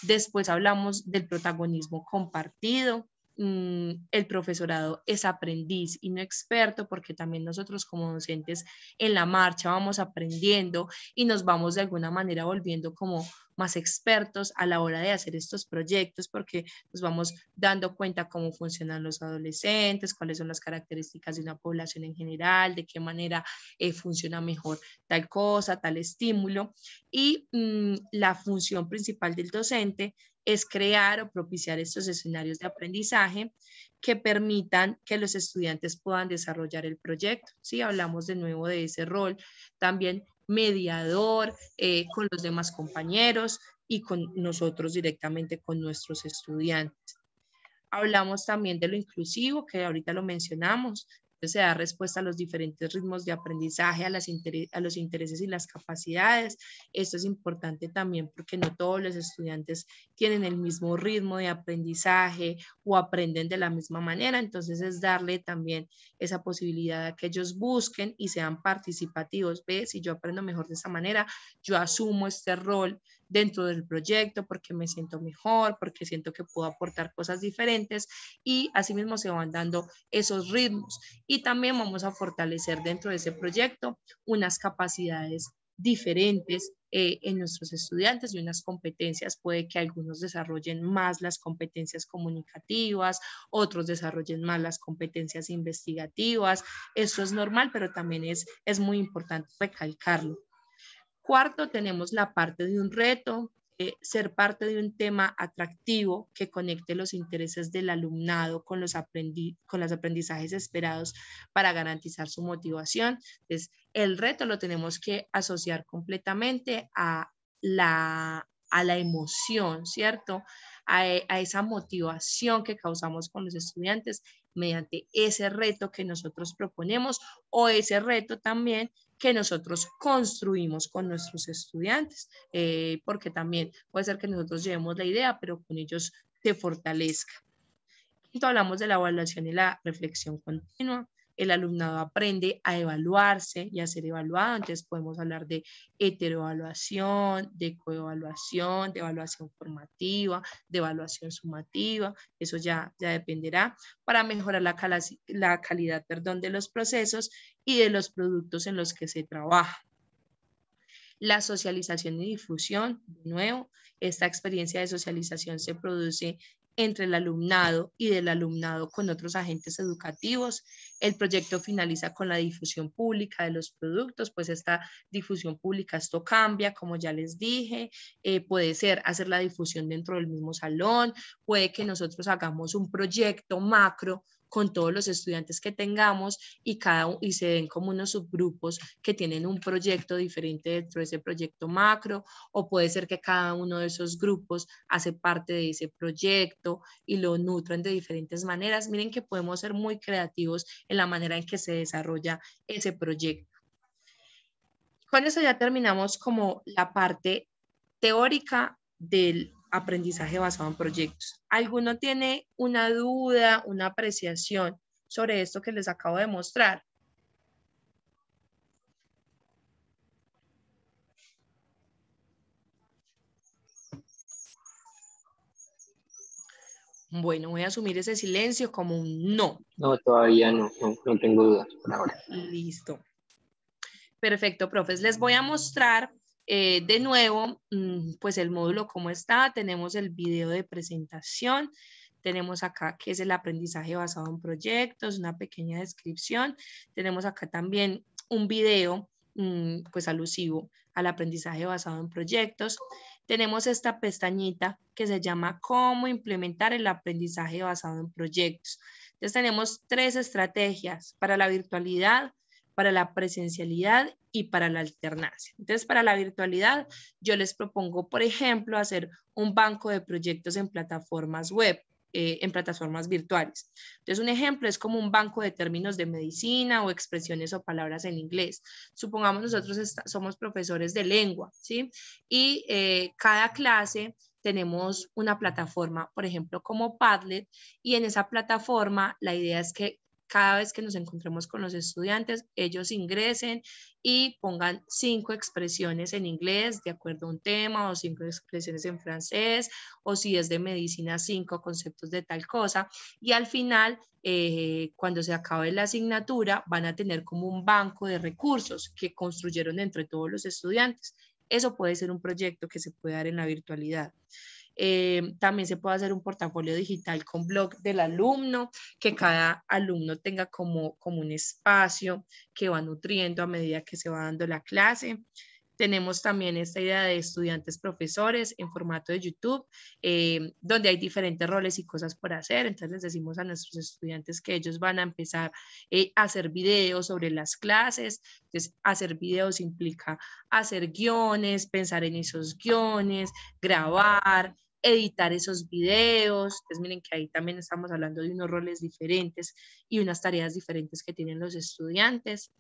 Después hablamos del protagonismo compartido. El profesorado es aprendiz y no experto, porque también nosotros como docentes en la marcha vamos aprendiendo y nos vamos de alguna manera volviendo como más expertos a la hora de hacer estos proyectos, porque nos vamos dando cuenta cómo funcionan los adolescentes, cuáles son las características de una población en general, de qué manera funciona mejor tal cosa, tal estímulo. Y la función principal del docente es crear o propiciar estos escenarios de aprendizaje que permitan que los estudiantes puedan desarrollar el proyecto. Sí, hablamos de nuevo de ese rol también mediador con los demás compañeros y con nosotros directamente con nuestros estudiantes. Hablamos también de lo inclusivo, que ahorita lo mencionamos. Entonces, se da respuesta a los diferentes ritmos de aprendizaje, a los intereses y las capacidades. Esto es importante también porque no todos los estudiantes tienen el mismo ritmo de aprendizaje o aprenden de la misma manera. Entonces, es darle también esa posibilidad a que ellos busquen y sean participativos. Ve, si yo aprendo mejor de esta manera, yo asumo este rol dentro del proyecto, porque me siento mejor, porque siento que puedo aportar cosas diferentes y asimismo se van dando esos ritmos. Y también vamos a fortalecer dentro de ese proyecto unas capacidades diferentes en nuestros estudiantes y unas competencias. Puede que algunos desarrollen más las competencias comunicativas, otros desarrollen más las competencias investigativas. Eso es normal, pero también es muy importante recalcarlo. Cuarto, tenemos la parte de un reto, ser parte de un tema atractivo que conecte los intereses del alumnado con los aprendizajes esperados para garantizar su motivación. Entonces, el reto lo tenemos que asociar completamente a la emoción, ¿cierto? A esa motivación que causamos con los estudiantes mediante ese reto que nosotros proponemos o ese reto también que nosotros construimos con nuestros estudiantes, porque también puede ser que nosotros llevemos la idea, pero con ellos se fortalezca. Quinto, hablamos de la evaluación y la reflexión continua. El alumnado aprende a evaluarse y a ser evaluado, entonces podemos hablar de heteroevaluación, de coevaluación, de evaluación formativa, de evaluación sumativa, eso ya dependerá, para mejorar la calidad de los procesos y de los productos en los que se trabaja. La socialización y difusión, de nuevo, esta experiencia de socialización se produce entre el alumnado y del alumnado con otros agentes educativos. El proyecto finaliza con la difusión pública de los productos, pues esta difusión pública, esto cambia, como ya les dije, puede ser hacer la difusión dentro del mismo salón, puede que nosotros hagamos un proyecto macro con todos los estudiantes que tengamos y se den como unos subgrupos que tienen un proyecto diferente dentro de ese proyecto macro, o puede ser que cada uno de esos grupos hace parte de ese proyecto y lo nutren de diferentes maneras. Miren que podemos ser muy creativos en la manera en que se desarrolla ese proyecto. Con eso ya terminamos como la parte teórica del aprendizaje basado en proyectos. ¿Alguno tiene una duda, una apreciación sobre esto que les acabo de mostrar? Bueno, voy a asumir ese silencio como un no. No, todavía no tengo dudas por ahora. Listo. Perfecto, profes. Les voy a mostrar de nuevo, pues el módulo cómo está. Tenemos el video de presentación. Tenemos acá que es el aprendizaje basado en proyectos, una pequeña descripción. Tenemos acá también un video, pues alusivo al aprendizaje basado en proyectos. Tenemos esta pestañita que se llama cómo implementar el aprendizaje basado en proyectos. Entonces tenemos 3 estrategias para la virtualidad, para la presencialidad y para la alternancia. Entonces, para la virtualidad, yo les propongo, por ejemplo, hacer un banco de proyectos en plataformas web, en plataformas virtuales. Entonces, un ejemplo es como un banco de términos de medicina o expresiones o palabras en inglés. Supongamos nosotros somos profesores de lengua, ¿sí? Y cada clase tenemos una plataforma, por ejemplo, como Padlet, y en esa plataforma la idea es que cada vez que nos encontremos con los estudiantes, ellos ingresen y pongan 5 expresiones en inglés de acuerdo a un tema, o 5 expresiones en francés, o si es de medicina, 5 conceptos de tal cosa. Y al final, cuando se acabe la asignatura, van a tener como un banco de recursos que construyeron entre todos los estudiantes. Eso puede ser un proyecto que se puede dar en la virtualidad. También se puede hacer un portafolio digital con blog del alumno, que cada alumno tenga como un espacio que va nutriendo a medida que se va dando la clase. Tenemos también esta idea de estudiantes profesores en formato de YouTube, donde hay diferentes roles y cosas por hacer. Entonces les decimos a nuestros estudiantes que ellos van a empezar a hacer videos sobre las clases. Entonces hacer videos implica hacer guiones, pensar en esos guiones, grabar, editar esos videos. Pues miren que ahí también estamos hablando de unos roles diferentes y unas tareas diferentes que tienen los estudiantes.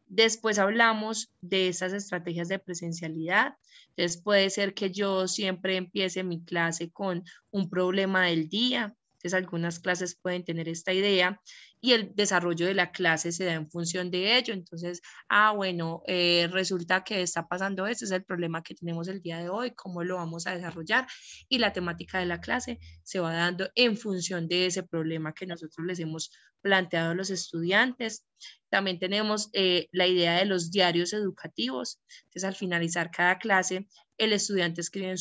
Después hablamos de esas estrategias de presencialidad. Entonces puede ser que yo siempre empiece mi clase con un problema del día. Entonces algunas clases pueden tener esta idea y el desarrollo de la clase se da en función de ello. Entonces, bueno, resulta que está pasando esto, es el problema que tenemos el día de hoy, cómo lo vamos a desarrollar, y la temática de la clase se va dando en función de ese problema que nosotros les hemos planteado a los estudiantes. También tenemos la idea de los diarios educativos. Entonces, al finalizar cada clase, el estudiante escribe en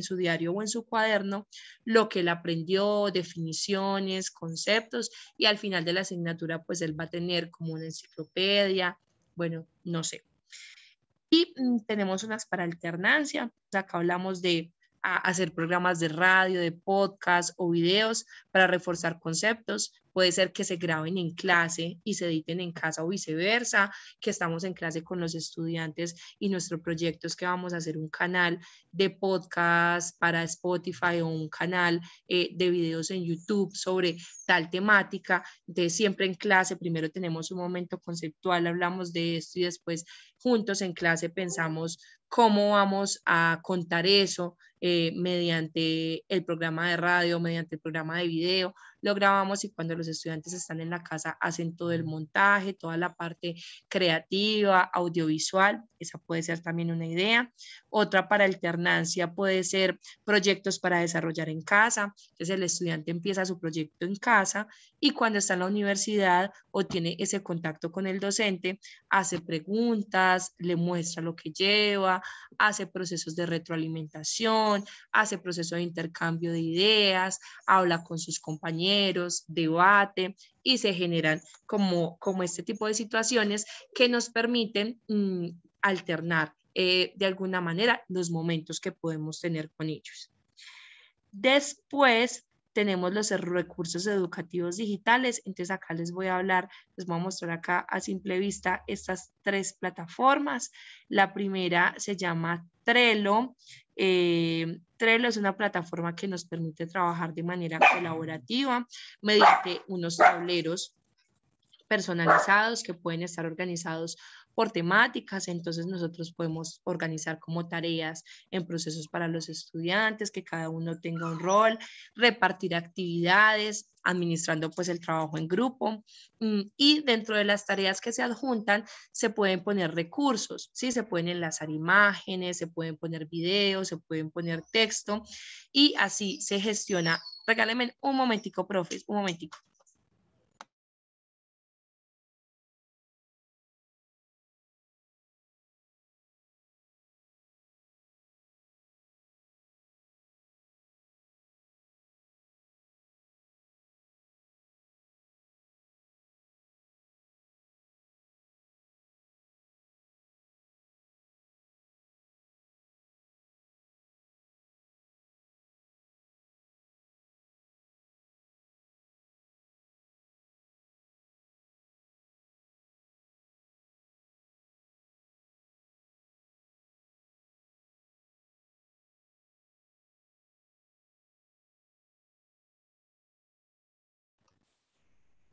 su diario o en su cuaderno lo que él aprendió, definiciones, conceptos, y al final de la asignatura, pues él va a tener como una enciclopedia, bueno, no sé. Y tenemos unas para alternancia. Acá hablamos de hacer programas de radio, de podcast o videos para reforzar conceptos. Puede ser que se graben en clase y se editen en casa o viceversa, que estamos en clase con los estudiantes y nuestro proyecto es que vamos a hacer un canal de podcast para Spotify o un canal de videos en YouTube sobre tal temática. Entonces, siempre en clase, primero tenemos un momento conceptual, hablamos de esto y después juntos en clase pensamos cómo vamos a contar eso mediante el programa de radio, mediante el programa de video, lo grabamos y cuando los estudiantes están en la casa hacen todo el montaje, toda la parte creativa, audiovisual, esa puede ser también una idea. Otra para alternancia puede ser proyectos para desarrollar en casa, entonces el estudiante empieza su proyecto en casa y cuando está en la universidad o tiene ese contacto con el docente, hace preguntas, le muestra lo que lleva, hace procesos de retroalimentación, hace proceso de intercambio de ideas, habla con sus compañeros, debate y se generan como este tipo de situaciones que nos permiten alternar de alguna manera los momentos que podemos tener con ellos. Después tenemos los recursos educativos digitales. Entonces acá les voy a hablar, les voy a mostrar acá a simple vista estas 3 plataformas. La primera se llama Trello. Trello es una plataforma que nos permite trabajar de manera colaborativa mediante unos tableros personalizados que pueden estar organizados por temáticas. Entonces nosotros podemos organizar como tareas en procesos para los estudiantes, que cada uno tenga un rol, repartir actividades, administrando pues el trabajo en grupo, y dentro de las tareas que se adjuntan se pueden poner recursos, ¿sí? Se pueden enlazar imágenes, se pueden poner videos, se pueden poner texto y así se gestiona. Regálenme un momentico, profes, un momentico.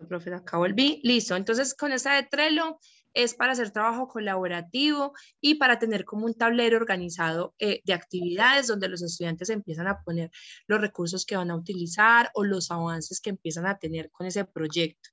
Profe, acá volví. Listo. Entonces, con esta de Trello es para hacer trabajo colaborativo y para tener como un tablero organizado de actividades donde los estudiantes empiezan a poner los recursos que van a utilizar o los avances que empiezan a tener con ese proyecto.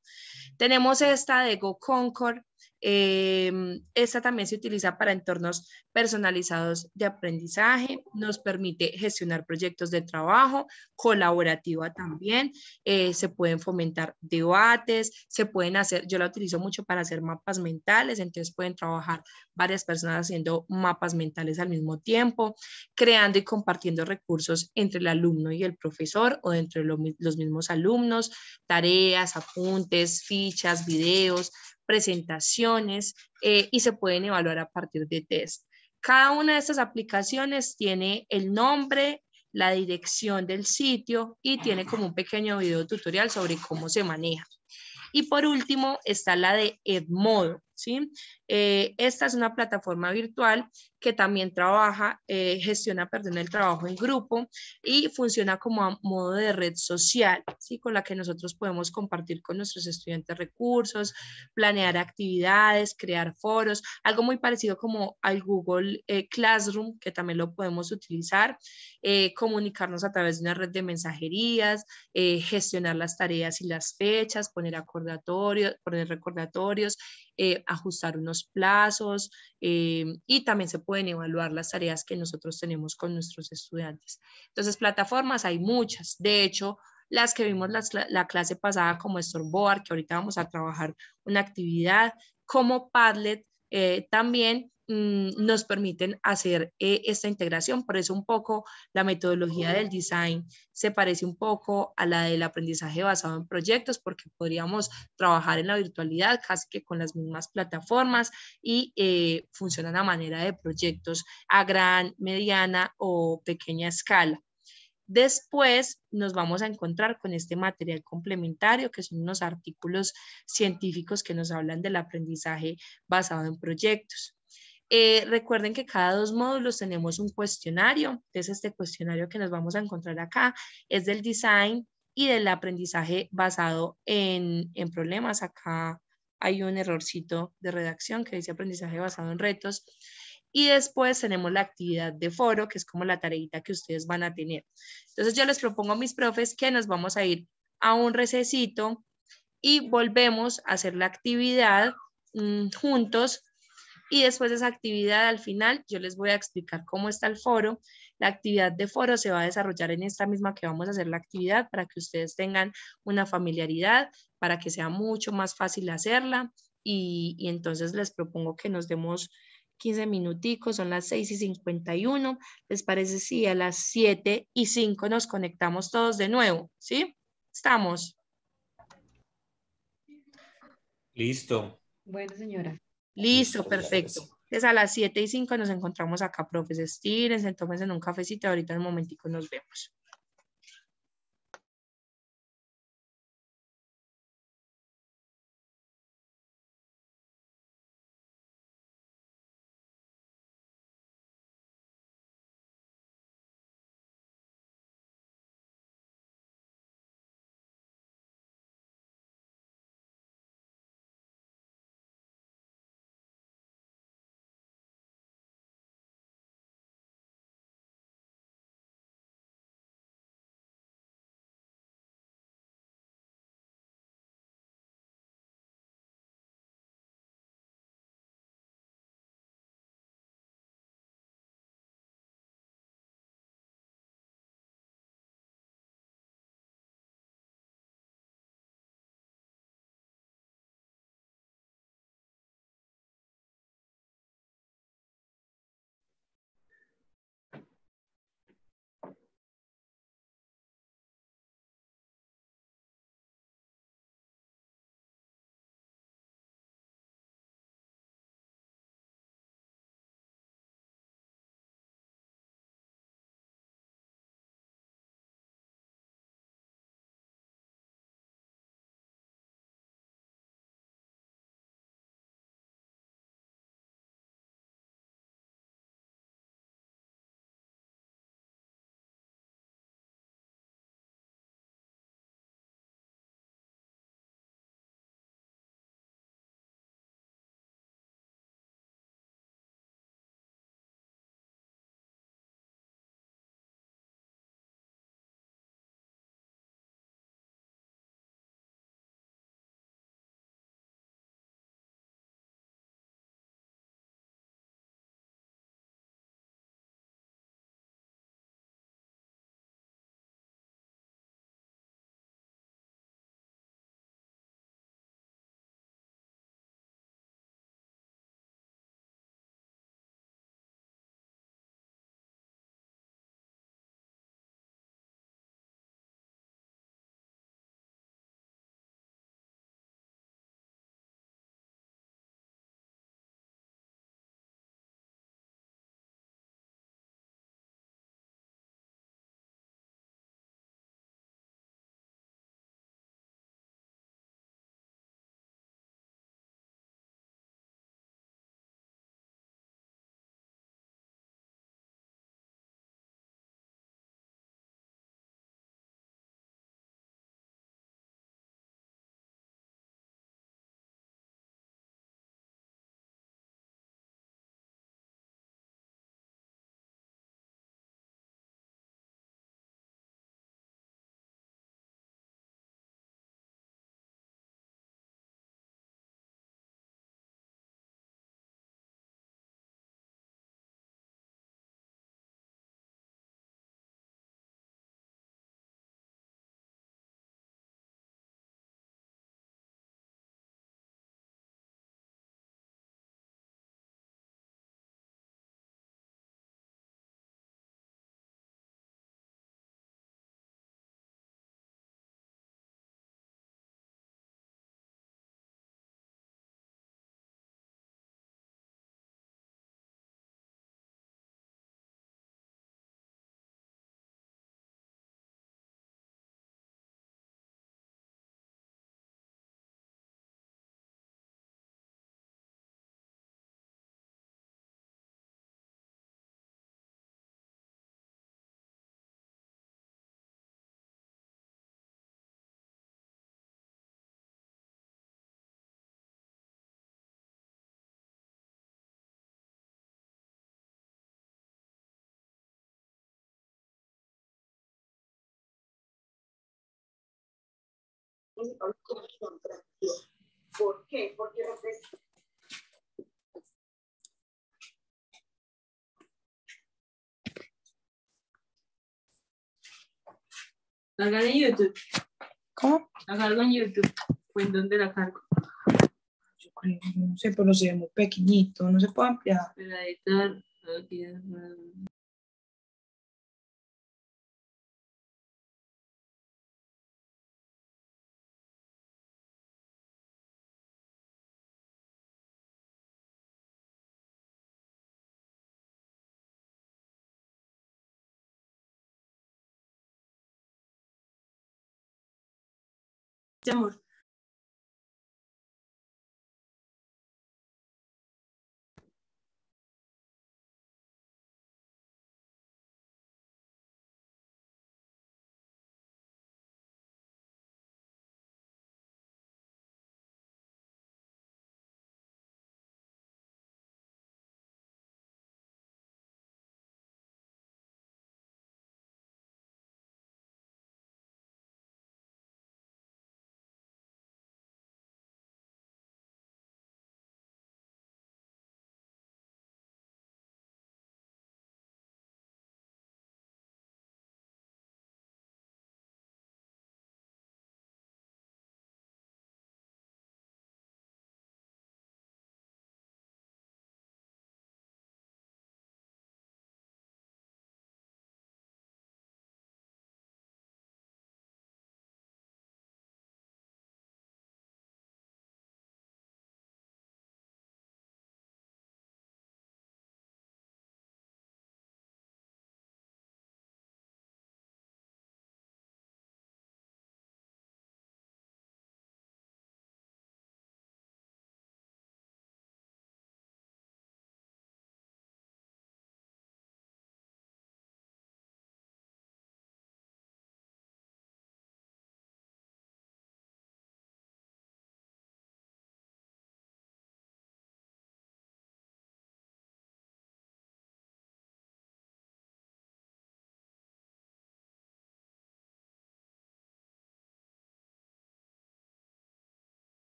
Tenemos esta de GoConcord. Esta también se utiliza para entornos personalizados de aprendizaje, nos permite gestionar proyectos de trabajo, colaborativa también, se pueden fomentar debates, se pueden hacer, yo la utilizo mucho para hacer mapas mentales, entonces pueden trabajar varias personas haciendo mapas mentales al mismo tiempo, creando y compartiendo recursos entre el alumno y el profesor o entre los mismos alumnos, tareas, apuntes, fichas, videos, presentaciones y se pueden evaluar a partir de test. Cada una de estas aplicaciones tiene el nombre, la dirección del sitio y tiene como un pequeño video tutorial sobre cómo se maneja. Y por último está la de Edmodo, ¿sí? Esta es una plataforma virtual que también trabaja, gestiona, perdón, el trabajo en grupo y funciona como a modo de red social, ¿sí? Con la que nosotros podemos compartir con nuestros estudiantes recursos, planear actividades, crear foros, algo muy parecido como al Google Classroom, que también lo podemos utilizar, comunicarnos a través de una red de mensajerías, gestionar las tareas y las fechas, poner recordatorios, ajustar unos plazos y también se pueden evaluar las tareas que nosotros tenemos con nuestros estudiantes. Entonces, plataformas hay muchas. De hecho, las que vimos la clase pasada como Storyboard, que ahorita vamos a trabajar una actividad, como Padlet, también nos permiten hacer esta integración. Por eso un poco la metodología del design se parece un poco a la del aprendizaje basado en proyectos, porque podríamos trabajar en la virtualidad casi que con las mismas plataformas y funcionan a manera de proyectos a gran, mediana o pequeña escala. Después nos vamos a encontrar con este material complementario, que son unos artículos científicos que nos hablan del aprendizaje basado en proyectos. Recuerden que cada 2 módulos tenemos un cuestionario. Entonces, este cuestionario que nos vamos a encontrar acá es del design y del aprendizaje basado en problemas. Acá hay un errorcito de redacción que dice aprendizaje basado en retos. Y después tenemos la actividad de foro, que es como la tareita que ustedes van a tener. Entonces, yo les propongo a mis profes que nos vamos a ir a un recesito y volvemos a hacer la actividad juntos. Y después de esa actividad, al final, yo les voy a explicar cómo está el foro. La actividad de foro se va a desarrollar en esta misma que vamos a hacer la actividad para que ustedes tengan una familiaridad, para que sea mucho más fácil hacerla. Y entonces les propongo que nos demos 15 minuticos, son las 6:51. ¿Les parece si a las 7:05 nos conectamos todos de nuevo? ¿Sí? ¿Estamos? Listo. Bueno, señora. Listo, Listo, claro que perfecto. sí. Entonces a las 7:05 nos encontramos acá, profes. Estírense, tómense un cafecito. Ahorita en un momentico nos vemos. ¿Por qué? Porque la cargo en YouTube. ¿Cómo? La cargo en YouTube. ¿O en dónde la cargo? Yo creo, no sé, pero se ve muy pequeñito, no se puede ampliar. Para editar. Aquí, amor.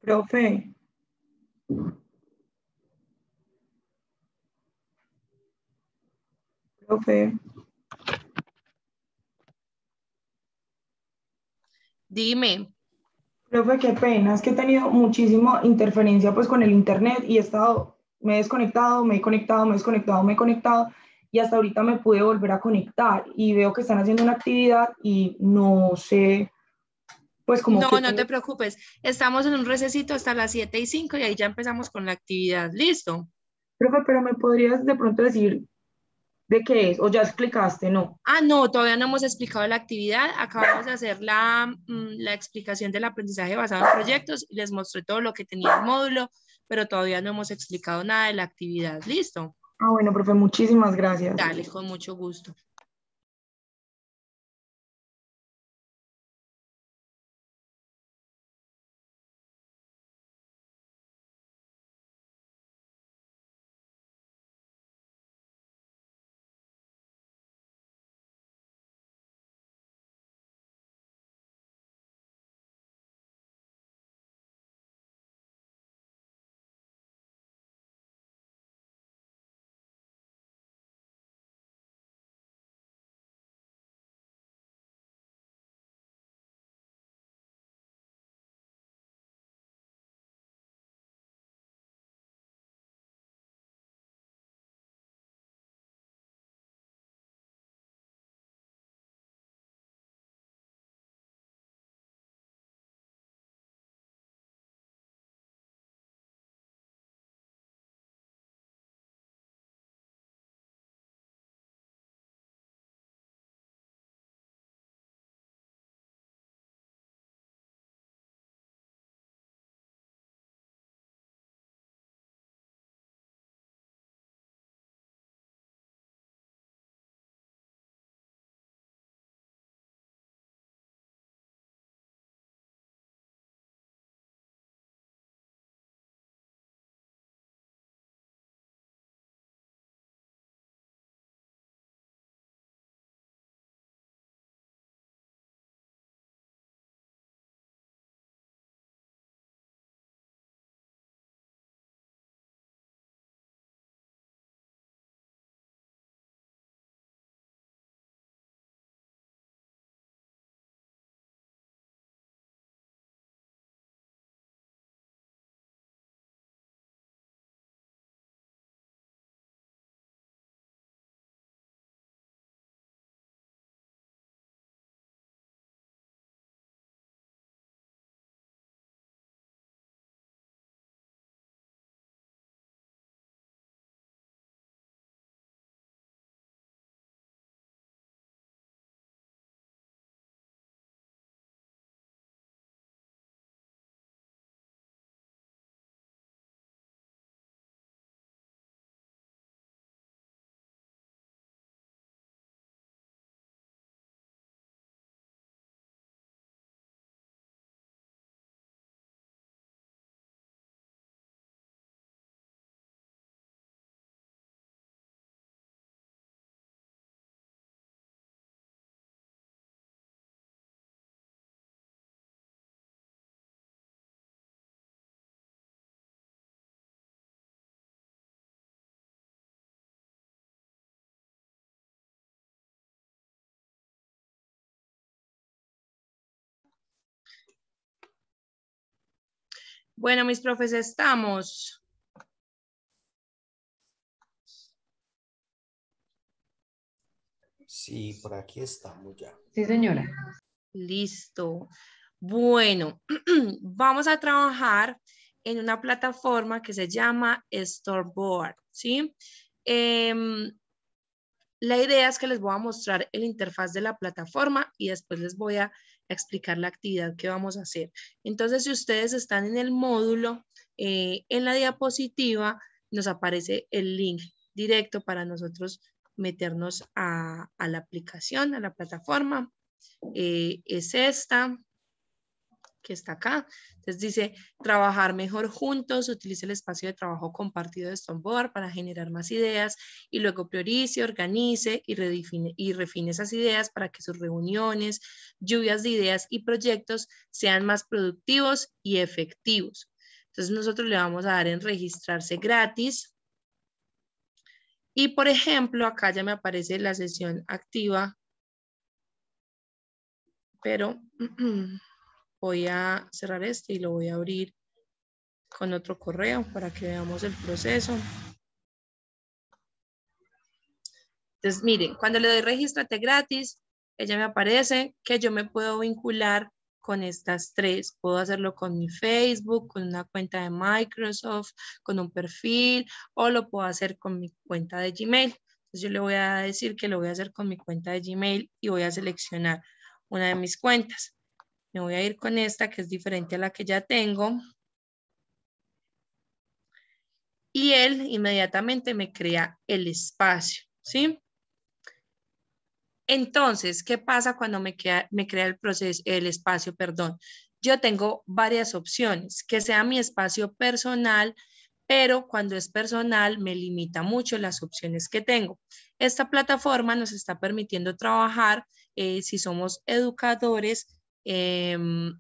Profe, profe, Dime. profe, qué pena, es que he tenido muchísima interferencia pues con el internet y he estado, me he desconectado, me he conectado, me he desconectado, me he conectado y hasta ahorita me pude volver a conectar y veo que están haciendo una actividad y no sé, pues como No, que no tengo. te preocupes. Estamos en un recesito hasta las 7:05 y ahí ya empezamos con la actividad. ¿Listo? Profe, pero ¿me podrías de pronto decir de qué es? O ya explicaste, ¿no? Ah, no, todavía no hemos explicado la actividad. Acabamos de hacer la explicación del aprendizaje basado en proyectos y les mostré todo lo que tenía el módulo, pero todavía no hemos explicado nada de la actividad. ¿Listo? Ah, bueno, profe, muchísimas gracias. Dale, con mucho gusto. Bueno, mis profes, estamos. Sí, por aquí estamos ya. Sí, señora. Listo. Bueno, vamos a trabajar en una plataforma que se llama Storyboard, ¿sí? La idea es que les voy a mostrar el interfaz de la plataforma y después les voy a explicar la actividad que vamos a hacer. Entonces, si ustedes están en el módulo, en la diapositiva nos aparece el link directo para nosotros meternos a la aplicación, a la plataforma. Es esta que está acá. Entonces dice, trabajar mejor juntos, utilice el espacio de trabajo compartido de Storyboard para generar más ideas y luego priorice, organice y refine esas ideas para que sus reuniones, lluvias de ideas y proyectos sean más productivos y efectivos. Entonces nosotros le vamos a dar en registrarse gratis. Y por ejemplo, acá ya me aparece la sesión activa, pero voy a cerrar este y lo voy a abrir con otro correo para que veamos el proceso. Entonces, miren, cuando le doy regístrate gratis, ella me aparece que yo me puedo vincular con estas tres. Puedo hacerlo con mi Facebook, con una cuenta de Microsoft, con un perfil, o lo puedo hacer con mi cuenta de Gmail. Entonces, yo le voy a decir que lo voy a hacer con mi cuenta de Gmail y voy a seleccionar una de mis cuentas. Me voy a ir con esta que es diferente a la que ya tengo. Y él inmediatamente me crea el espacio, ¿sí? Entonces, ¿qué pasa cuando me crea el espacio, perdón? Yo tengo varias opciones, que sea mi espacio personal, pero cuando es personal me limita mucho las opciones que tengo. Esta plataforma nos está permitiendo trabajar, si somos educadores, de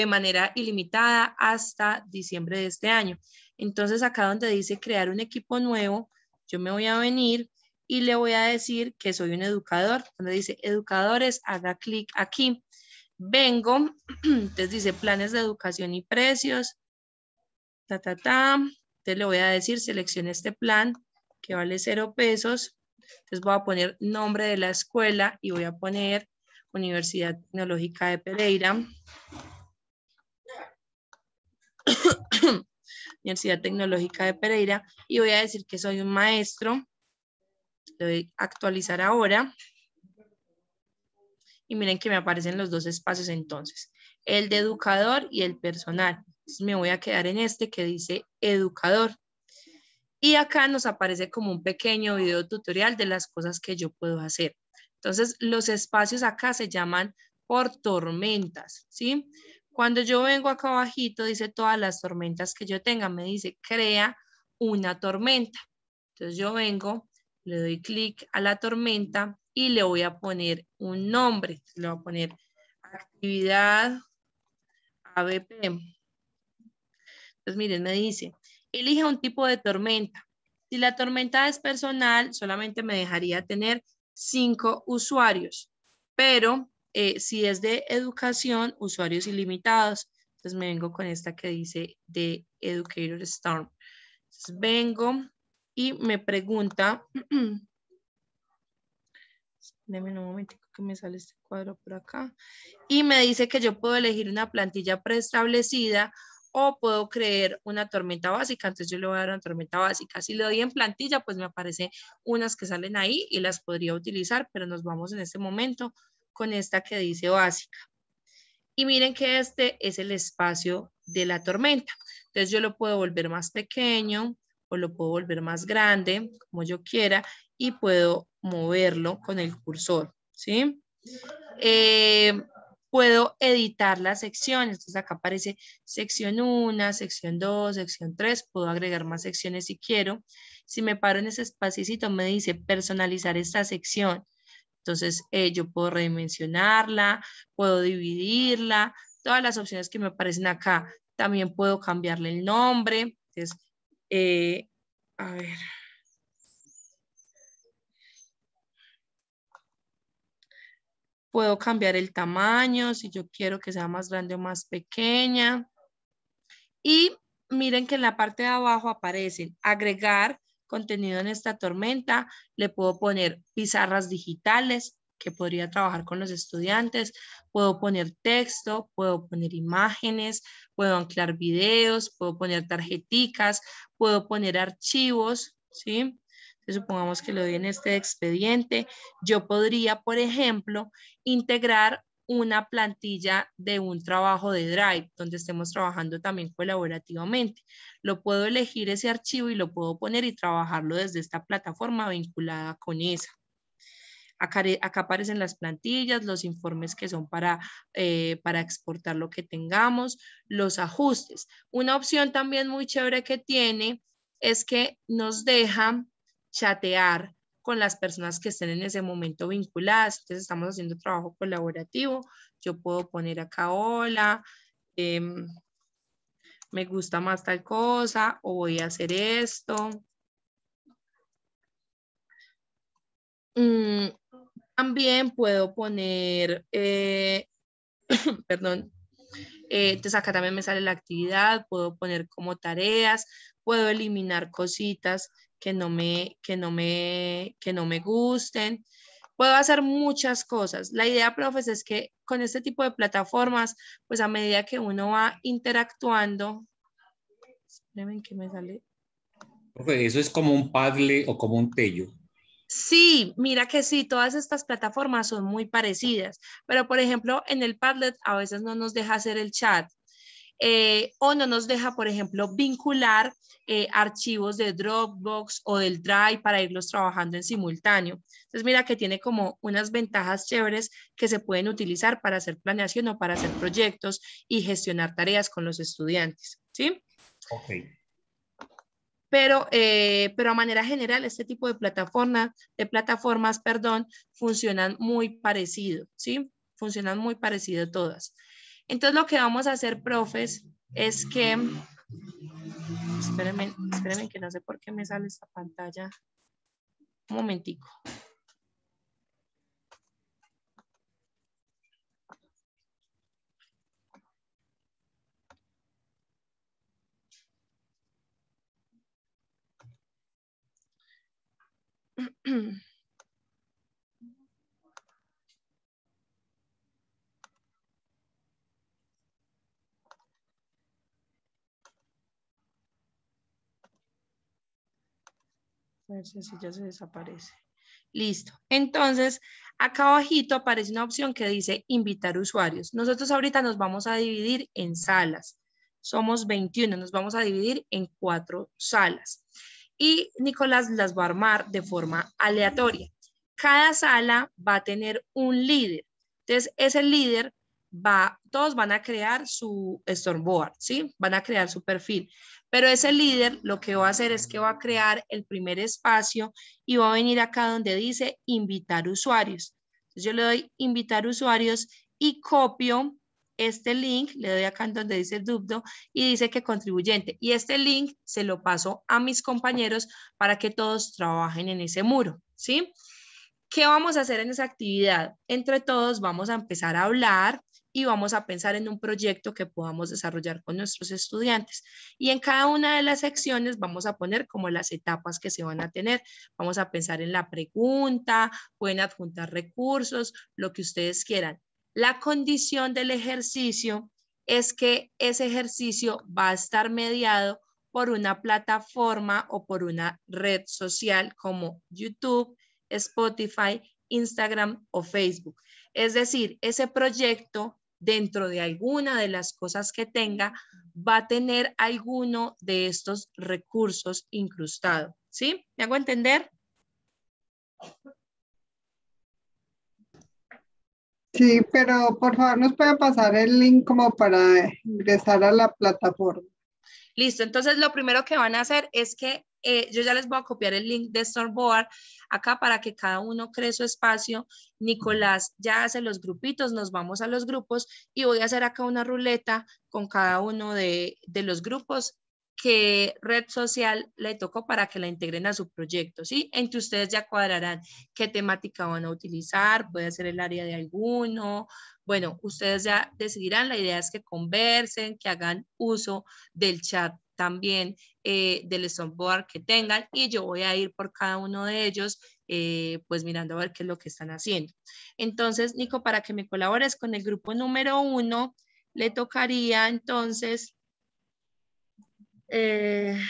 manera ilimitada hasta diciembre de este año. Entonces, acá donde dice crear un equipo nuevo, yo me voy a venir y le voy a decir que soy un educador. Cuando dice educadores, haga clic aquí. Vengo, entonces dice planes de educación y precios. Entonces le voy a decir seleccione este plan que vale 0 pesos. Entonces voy a poner nombre de la escuela y voy a poner Universidad Tecnológica de Pereira. Universidad Tecnológica de Pereira. Y voy a decir que soy un maestro. Le doy a actualizar ahora. Y miren que me aparecen los dos espacios entonces. El de educador y el personal. Entonces me voy a quedar en este que dice educador. Y acá nos aparece como un pequeño video tutorial de las cosas que yo puedo hacer. Entonces los espacios acá se llaman por tormentas, ¿sí? Cuando yo vengo acá abajito dice todas las tormentas que yo tenga. Me dice crea una tormenta. Entonces yo vengo, le doy clic a la tormenta y le voy a poner un nombre. Le voy a poner actividad ABP. Entonces miren, me dice, elige un tipo de tormenta. Si la tormenta es personal, solamente me dejaría tener 5 usuarios. Pero si es de educación, usuarios ilimitados. Entonces me vengo con esta que dice de Educator Storm. Entonces vengo y me pregunta, déjenme un momentico que me sale este cuadro por acá, y me dice que yo puedo elegir una plantilla preestablecida o puedo crear una tormenta básica. Entonces yo le voy a dar una tormenta básica. Si le doy en plantilla, pues me aparecen unas que salen ahí y las podría utilizar, pero nos vamos en este momento con esta que dice básica. Y miren que este es el espacio de la tormenta. Entonces yo lo puedo volver más pequeño o lo puedo volver más grande, como yo quiera, y puedo moverlo con el cursor, ¿sí? Puedo editar las secciones. Entonces acá aparece sección 1, sección 2, sección 3. Puedo agregar más secciones si quiero. Si me paro en ese espacito me dice personalizar esta sección. Entonces yo puedo redimensionarla, puedo dividirla, todas las opciones que me aparecen acá. También puedo cambiarle el nombre. Entonces, a ver. Puedo cambiar el tamaño, si yo quiero que sea más grande o más pequeña. Y miren que en la parte de abajo aparecen agregar contenido en esta tormenta. Le puedo poner pizarras digitales que podría trabajar con los estudiantes. Puedo poner texto, puedo poner imágenes, puedo anclar videos, puedo poner tarjeticas, puedo poner archivos, ¿sí? Entonces, supongamos que lo doy en este expediente. Yo podría, por ejemplo, integrar una plantilla de un trabajo de Drive, donde estemos trabajando también colaborativamente. Lo puedo elegir ese archivo y lo puedo poner y trabajarlo desde esta plataforma vinculada con esa. Acá aparecen las plantillas, los informes que son para exportar lo que tengamos, los ajustes. Una opción también muy chévere que tiene es que nos deja chatear con las personas que estén en ese momento vinculadas. Entonces estamos haciendo trabajo colaborativo. Yo puedo poner acá hola, me gusta más tal cosa o voy a hacer esto. También puedo poner, perdón, entonces acá también me sale la actividad, puedo poner como tareas, puedo eliminar cositas que no me gusten. Puedo hacer muchas cosas. La idea, profes, es que con este tipo de plataformas, pues a medida que uno va interactuando, espérenme que me sale. Profe, eso es como un Padlet o como un Tello. Sí, mira que sí, todas estas plataformas son muy parecidas, pero por ejemplo, en el Padlet a veces no nos deja hacer el chat. O no nos deja, por ejemplo, vincular archivos de Dropbox o del Drive para irlos trabajando en simultáneo. Entonces, mira que tiene como unas ventajas chéveres que se pueden utilizar para hacer planeación o para hacer proyectos y gestionar tareas con los estudiantes, ¿sí? Ok. Pero a manera general, este tipo de plataformas, funcionan muy parecido, ¿sí? Funcionan muy parecido todas. Entonces, lo que vamos a hacer, profes, es que, espérenme que no sé por qué me sale esta pantalla. Un momentico. A ver si así ya se desaparece. Listo. Entonces, acá abajito aparece una opción que dice invitar usuarios. Nosotros ahorita nos vamos a dividir en salas. Somos 21, nos vamos a dividir en 4 salas. Y Nicolás las va a armar de forma aleatoria. Cada sala va a tener un líder. Entonces, ese líder todos van a crear su storyboard, ¿sí? Van a crear su perfil. Pero ese líder lo que va a hacer es que va a crear el primer espacio y va a venir acá donde dice invitar usuarios. Entonces yo le doy invitar usuarios y copio este link, le doy acá en donde dice Dubdo y dice que contribuyente. Y este link se lo paso a mis compañeros para que todos trabajen en ese muro, ¿sí? ¿Qué vamos a hacer en esa actividad? Entre todos vamos a empezar a hablar y vamos a pensar en un proyecto que podamos desarrollar con nuestros estudiantes. Y en cada una de las secciones vamos a poner como las etapas que se van a tener. Vamos a pensar en la pregunta, pueden adjuntar recursos, lo que ustedes quieran. La condición del ejercicio es que ese ejercicio va a estar mediado por una plataforma o por una red social como YouTube, Spotify, Instagram o Facebook. Es decir, ese proyecto, dentro de alguna de las cosas que tenga, va a tener alguno de estos recursos incrustado. ¿Sí? ¿Me hago entender? Sí, pero por favor nos puede pasar el link como para ingresar a la plataforma. Listo, entonces lo primero que van a hacer es que yo ya les voy a copiar el link de Storyboard acá para que cada uno cree su espacio. Nicolás ya hace los grupitos, nos vamos a los grupos y voy a hacer acá una ruleta con cada uno de los grupos qué red social le tocó para que la integren a su proyecto, ¿sí? Entre ustedes ya cuadrarán qué temática van a utilizar, puede ser el área de alguno. Bueno, ustedes ya decidirán, la idea es que conversen, que hagan uso del chat también, del storyboard que tengan y yo voy a ir por cada uno de ellos pues mirando a ver qué es lo que están haciendo. Entonces, Nico, para que me colabores con el grupo número 1, le tocaría entonces le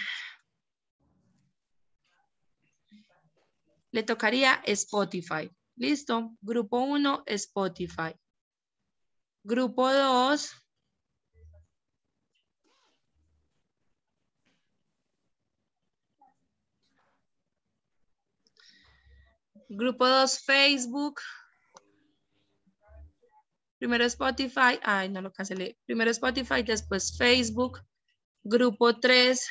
tocaría Spotify. ¿Listo? Grupo 1, Spotify. Grupo 2, Facebook. Primero Spotify, ay, no lo cancelé. Primero Spotify, después Facebook. Grupo 3.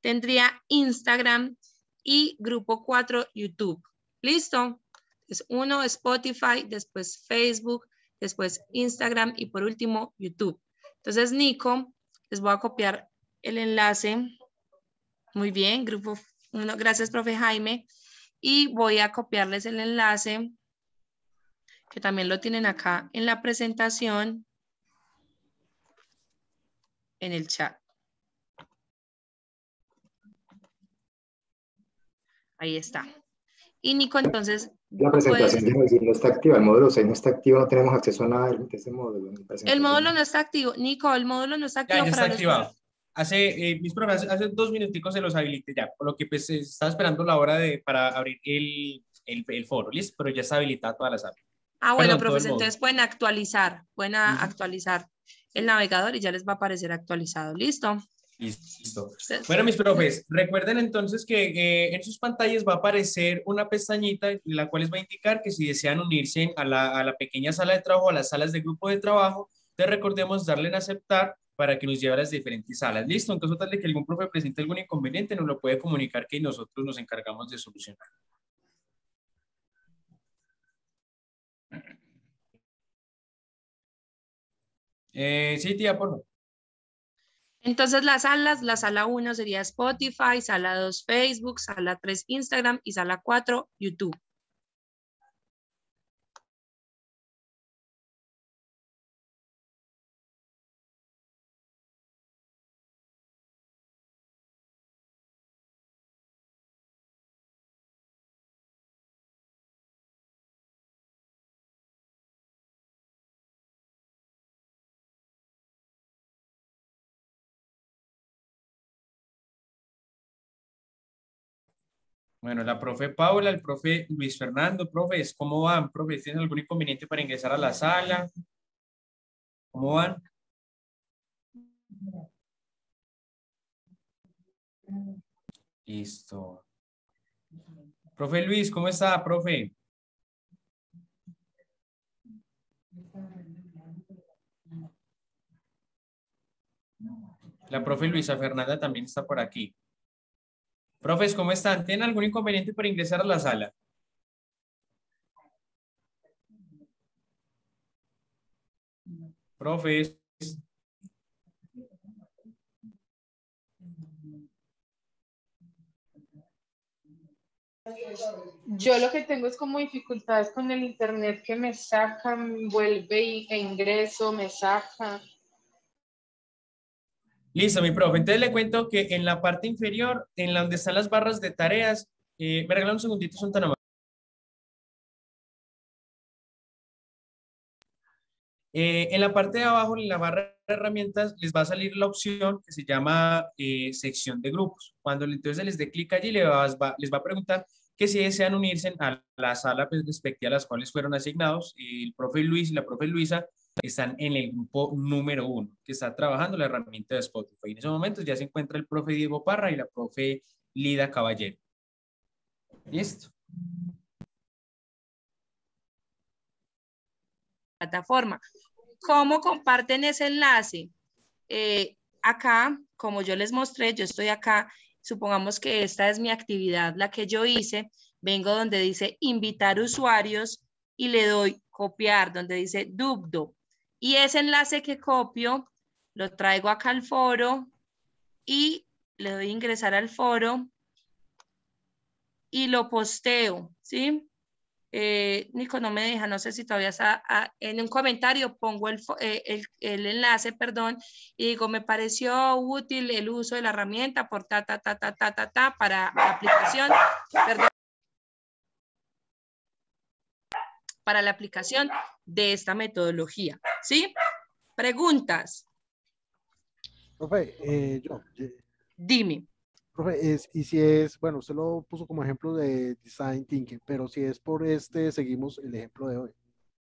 Tendría Instagram y grupo 4, YouTube. ¿Listo? Es 1, Spotify, después Facebook, después Instagram y por último YouTube. Entonces, Nico, les voy a copiar el enlace. Muy bien, grupo 1, gracias, profe Jaime. Y voy a copiarles el enlace, que también lo tienen acá en la presentación, en el chat. Ahí está. Y Nico, entonces... La presentación no está activa, el módulo 6 no está activo, no tenemos acceso a nada de ese módulo. El módulo no está activo. Nico, el módulo no está activo. Ya está activado. Mis profes, hace 2 minuticos se los habilité ya, por lo que pues estaba esperando la hora para abrir el foro, ¿listo? Pero ya está habilitada toda la sala. Ah, bueno, profes, entonces pueden actualizar el navegador y ya les va a aparecer actualizado. ¿Listo? Listo. Bueno, mis profes, recuerden entonces que en sus pantallas va a aparecer una pestañita en la cual les va a indicar que si desean unirse a la pequeña sala de trabajo, a las salas de grupo de trabajo, te recordemos darle en aceptar para que nos lleve a las diferentes salas. ¿Listo? En caso tal de que algún profe presente algún inconveniente, nos lo puede comunicar que nosotros nos encargamos de solucionar. Sí, tía, por favor. Entonces las salas, la sala 1 sería Spotify, sala 2 Facebook, sala 3 Instagram y sala 4 YouTube. Bueno, la profe Paula, el profe Luis Fernando, profes, ¿cómo van? Profes, ¿tienen algún inconveniente para ingresar a la sala? ¿Cómo van? Listo. Profe Luis, ¿cómo está, profe? La profe Luisa Fernanda también está por aquí. Profes, ¿cómo están? ¿Tienen algún inconveniente para ingresar a la sala? Profes. Yo lo que tengo es como dificultades con el internet que me saca, vuelve e ingreso, me saca. Listo, mi profe. Entonces le cuento que en la parte inferior, en la donde están las barras de tareas, me regalan un segundito, son tan amables. En la parte de abajo, en la barra de herramientas, les va a salir la opción que se llama sección de grupos. Cuando entonces les dé clic allí, les va a preguntar que si desean unirse a la sala pues, respectiva a las cuales fueron asignados. El profe Luis y la profe Luisa están en el grupo número 1, que está trabajando la herramienta de Spotify. En esos momentos ya se encuentra el profe Diego Parra y la profe Lida Caballero. ¿Listo? Plataforma. ¿Cómo comparten ese enlace? Acá, como yo les mostré, yo estoy acá, supongamos que esta es mi actividad, la que yo hice, vengo donde dice invitar usuarios y le doy copiar, donde dice Dubdo. Y ese enlace que copio, lo traigo acá al foro y le doy ingresar al foro y lo posteo, ¿sí? Nico no me deja, no sé si todavía está, en un comentario pongo el enlace, perdón, y digo, me pareció útil el uso de la herramienta por para la aplicación, perdón, para la aplicación de esta metodología, ¿sí? Preguntas. Profe, Dime. Profe, y si es, bueno, usted lo puso como ejemplo de Design Thinking, pero si es por seguimos el ejemplo de hoy.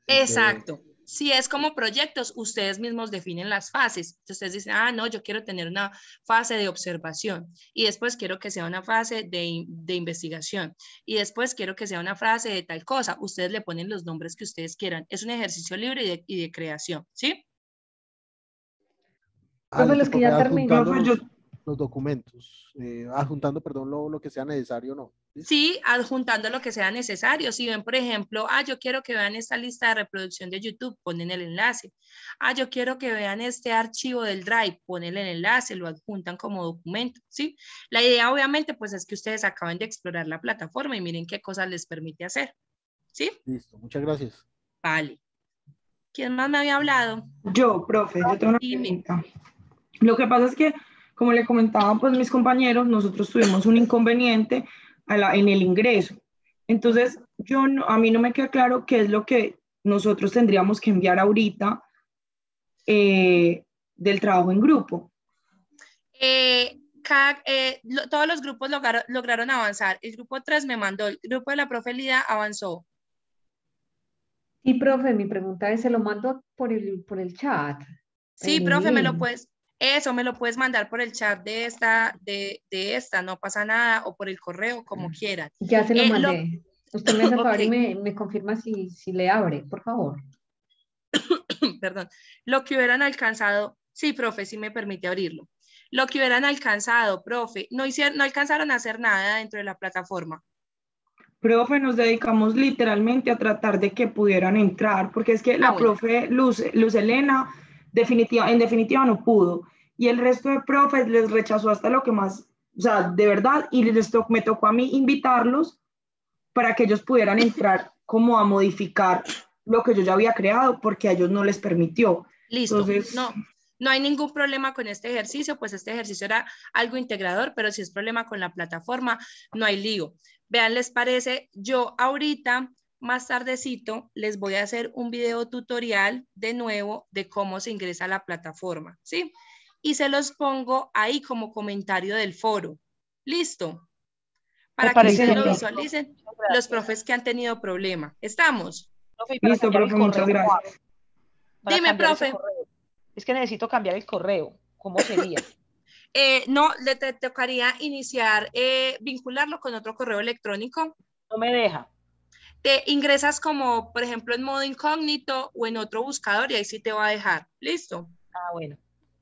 Exacto. Si es como proyectos, ustedes mismos definen las fases. Ustedes dicen, ah, no, yo quiero tener una fase de observación y después quiero que sea una fase de investigación y después quiero que sea una fase de tal cosa. Ustedes le ponen los nombres que ustedes quieran. Es un ejercicio libre y de creación, ¿sí? Entonces, les quería terminar. los documentos, adjuntando, perdón, lo que sea necesario o no. Sí, adjuntando lo que sea necesario. Si ven, por ejemplo, yo quiero que vean esta lista de reproducción de YouTube, ponen el enlace. Yo quiero que vean este archivo del Drive, ponen el enlace, lo adjuntan como documento, ¿sí? La idea, obviamente, pues es que ustedes acaben de explorar la plataforma y miren qué cosas les permite hacer, ¿sí? Listo, muchas gracias. Vale. ¿Quién más me había hablado? Yo, profe, yo tengo una Dime. pregunta. Lo que pasa es que, como le comentaban pues mis compañeros, nosotros tuvimos un inconveniente en el ingreso. Entonces, a mí no me queda claro qué es lo que nosotros tendríamos que enviar ahorita del trabajo en grupo. Todos los grupos lograron avanzar. El grupo 3 me mandó, el grupo de la profe Lida avanzó. Sí, profe, mi pregunta es, ¿se lo mando por el chat? Sí, El profe, me lo link. puedes mandar por el chat de esta, no pasa nada, o por el correo, como quieran. Ya se lo mandé. Usted me hace el favor y Ok. me confirma si le abre, por favor. Perdón. Lo que hubieran alcanzado, sí, profe, sí me permite abrirlo. Lo que hubieran alcanzado, profe, no alcanzaron a hacer nada dentro de la plataforma. Profe, nos dedicamos literalmente a tratar de que pudieran entrar, porque es que la Bueno. profe Luz Elena en definitiva no pudo, y el resto de profes les rechazó hasta lo que más, o sea, de verdad, y me tocó a mí invitarlos para que ellos pudieran entrar como a modificar lo que yo ya había creado, porque a ellos no les permitió. Listo. Entonces, No hay ningún problema con este ejercicio, pues este ejercicio era algo integrador, pero si es problema con la plataforma, no hay lío. Vean, ¿les parece? Yo ahorita, más tardecito, les voy a hacer un video tutorial de nuevo de cómo se ingresa a la plataforma, ¿sí? Y se los pongo ahí como comentario del foro. ¿Listo? Para que ustedes lo visualicen, los profes que han tenido problema. ¿Estamos? Profe, listo, profe, muchas gracias. Dime, profe. Es que necesito cambiar el correo. ¿Cómo sería? No, te tocaría iniciar, vincularlo con otro correo electrónico. No me deja. Te ingresas como, por ejemplo, en modo incógnito o en otro buscador y ahí sí te va a dejar. ¿Listo? Bueno.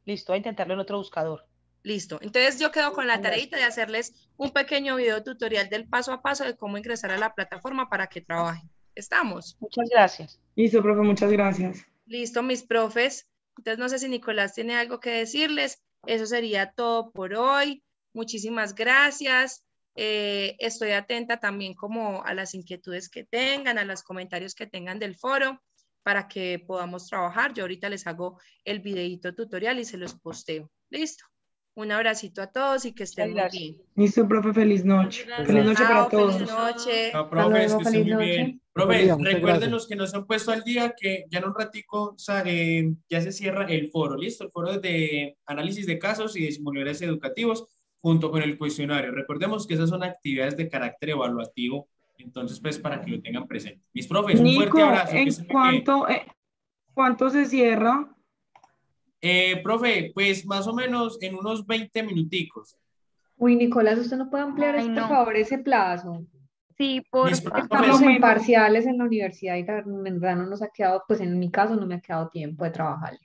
Listo, voy a intentarlo en otro buscador. Listo. Entonces yo quedo con la tareita de hacerles un pequeño video tutorial del paso a paso de cómo ingresar a la plataforma para que trabajen. ¿Estamos? Muchas gracias. Listo, profe, muchas gracias. Listo, mis profes. Entonces no sé si Nicolás tiene algo que decirles. Eso sería todo por hoy. Muchísimas gracias. Estoy atenta también como a las inquietudes que tengan, a los comentarios que tengan del foro para que podamos trabajar. Yo ahorita les hago el videito tutorial y se los posteo. Listo. Un abracito a todos y que estén muy bien. Listo, profe, feliz noche. Feliz noche para todos. Feliz noche. Chao, profes, que estén muy bien. Profe, Muchas recuerden gracias. los que no se han puesto al día que ya en un ratico ya se cierra el foro, ¿listo? El foro de análisis de casos y de simuladores educativos junto con el cuestionario. Recordemos que esas son actividades de carácter evaluativo, entonces pues para que lo tengan presente. Mis profes, un fuerte Nico, abrazo. Que ¿en estén muy bien. cuánto se cierra? Profe, pues más o menos en unos 20 minuticos. Uy, Nicolás, ¿usted no puede ampliar, Ay, por no. favor, ese plazo? Sí, Mis porfa. Estamos en parciales en la universidad y la verdad no nos ha quedado, pues en mi caso no me ha quedado tiempo de trabajar.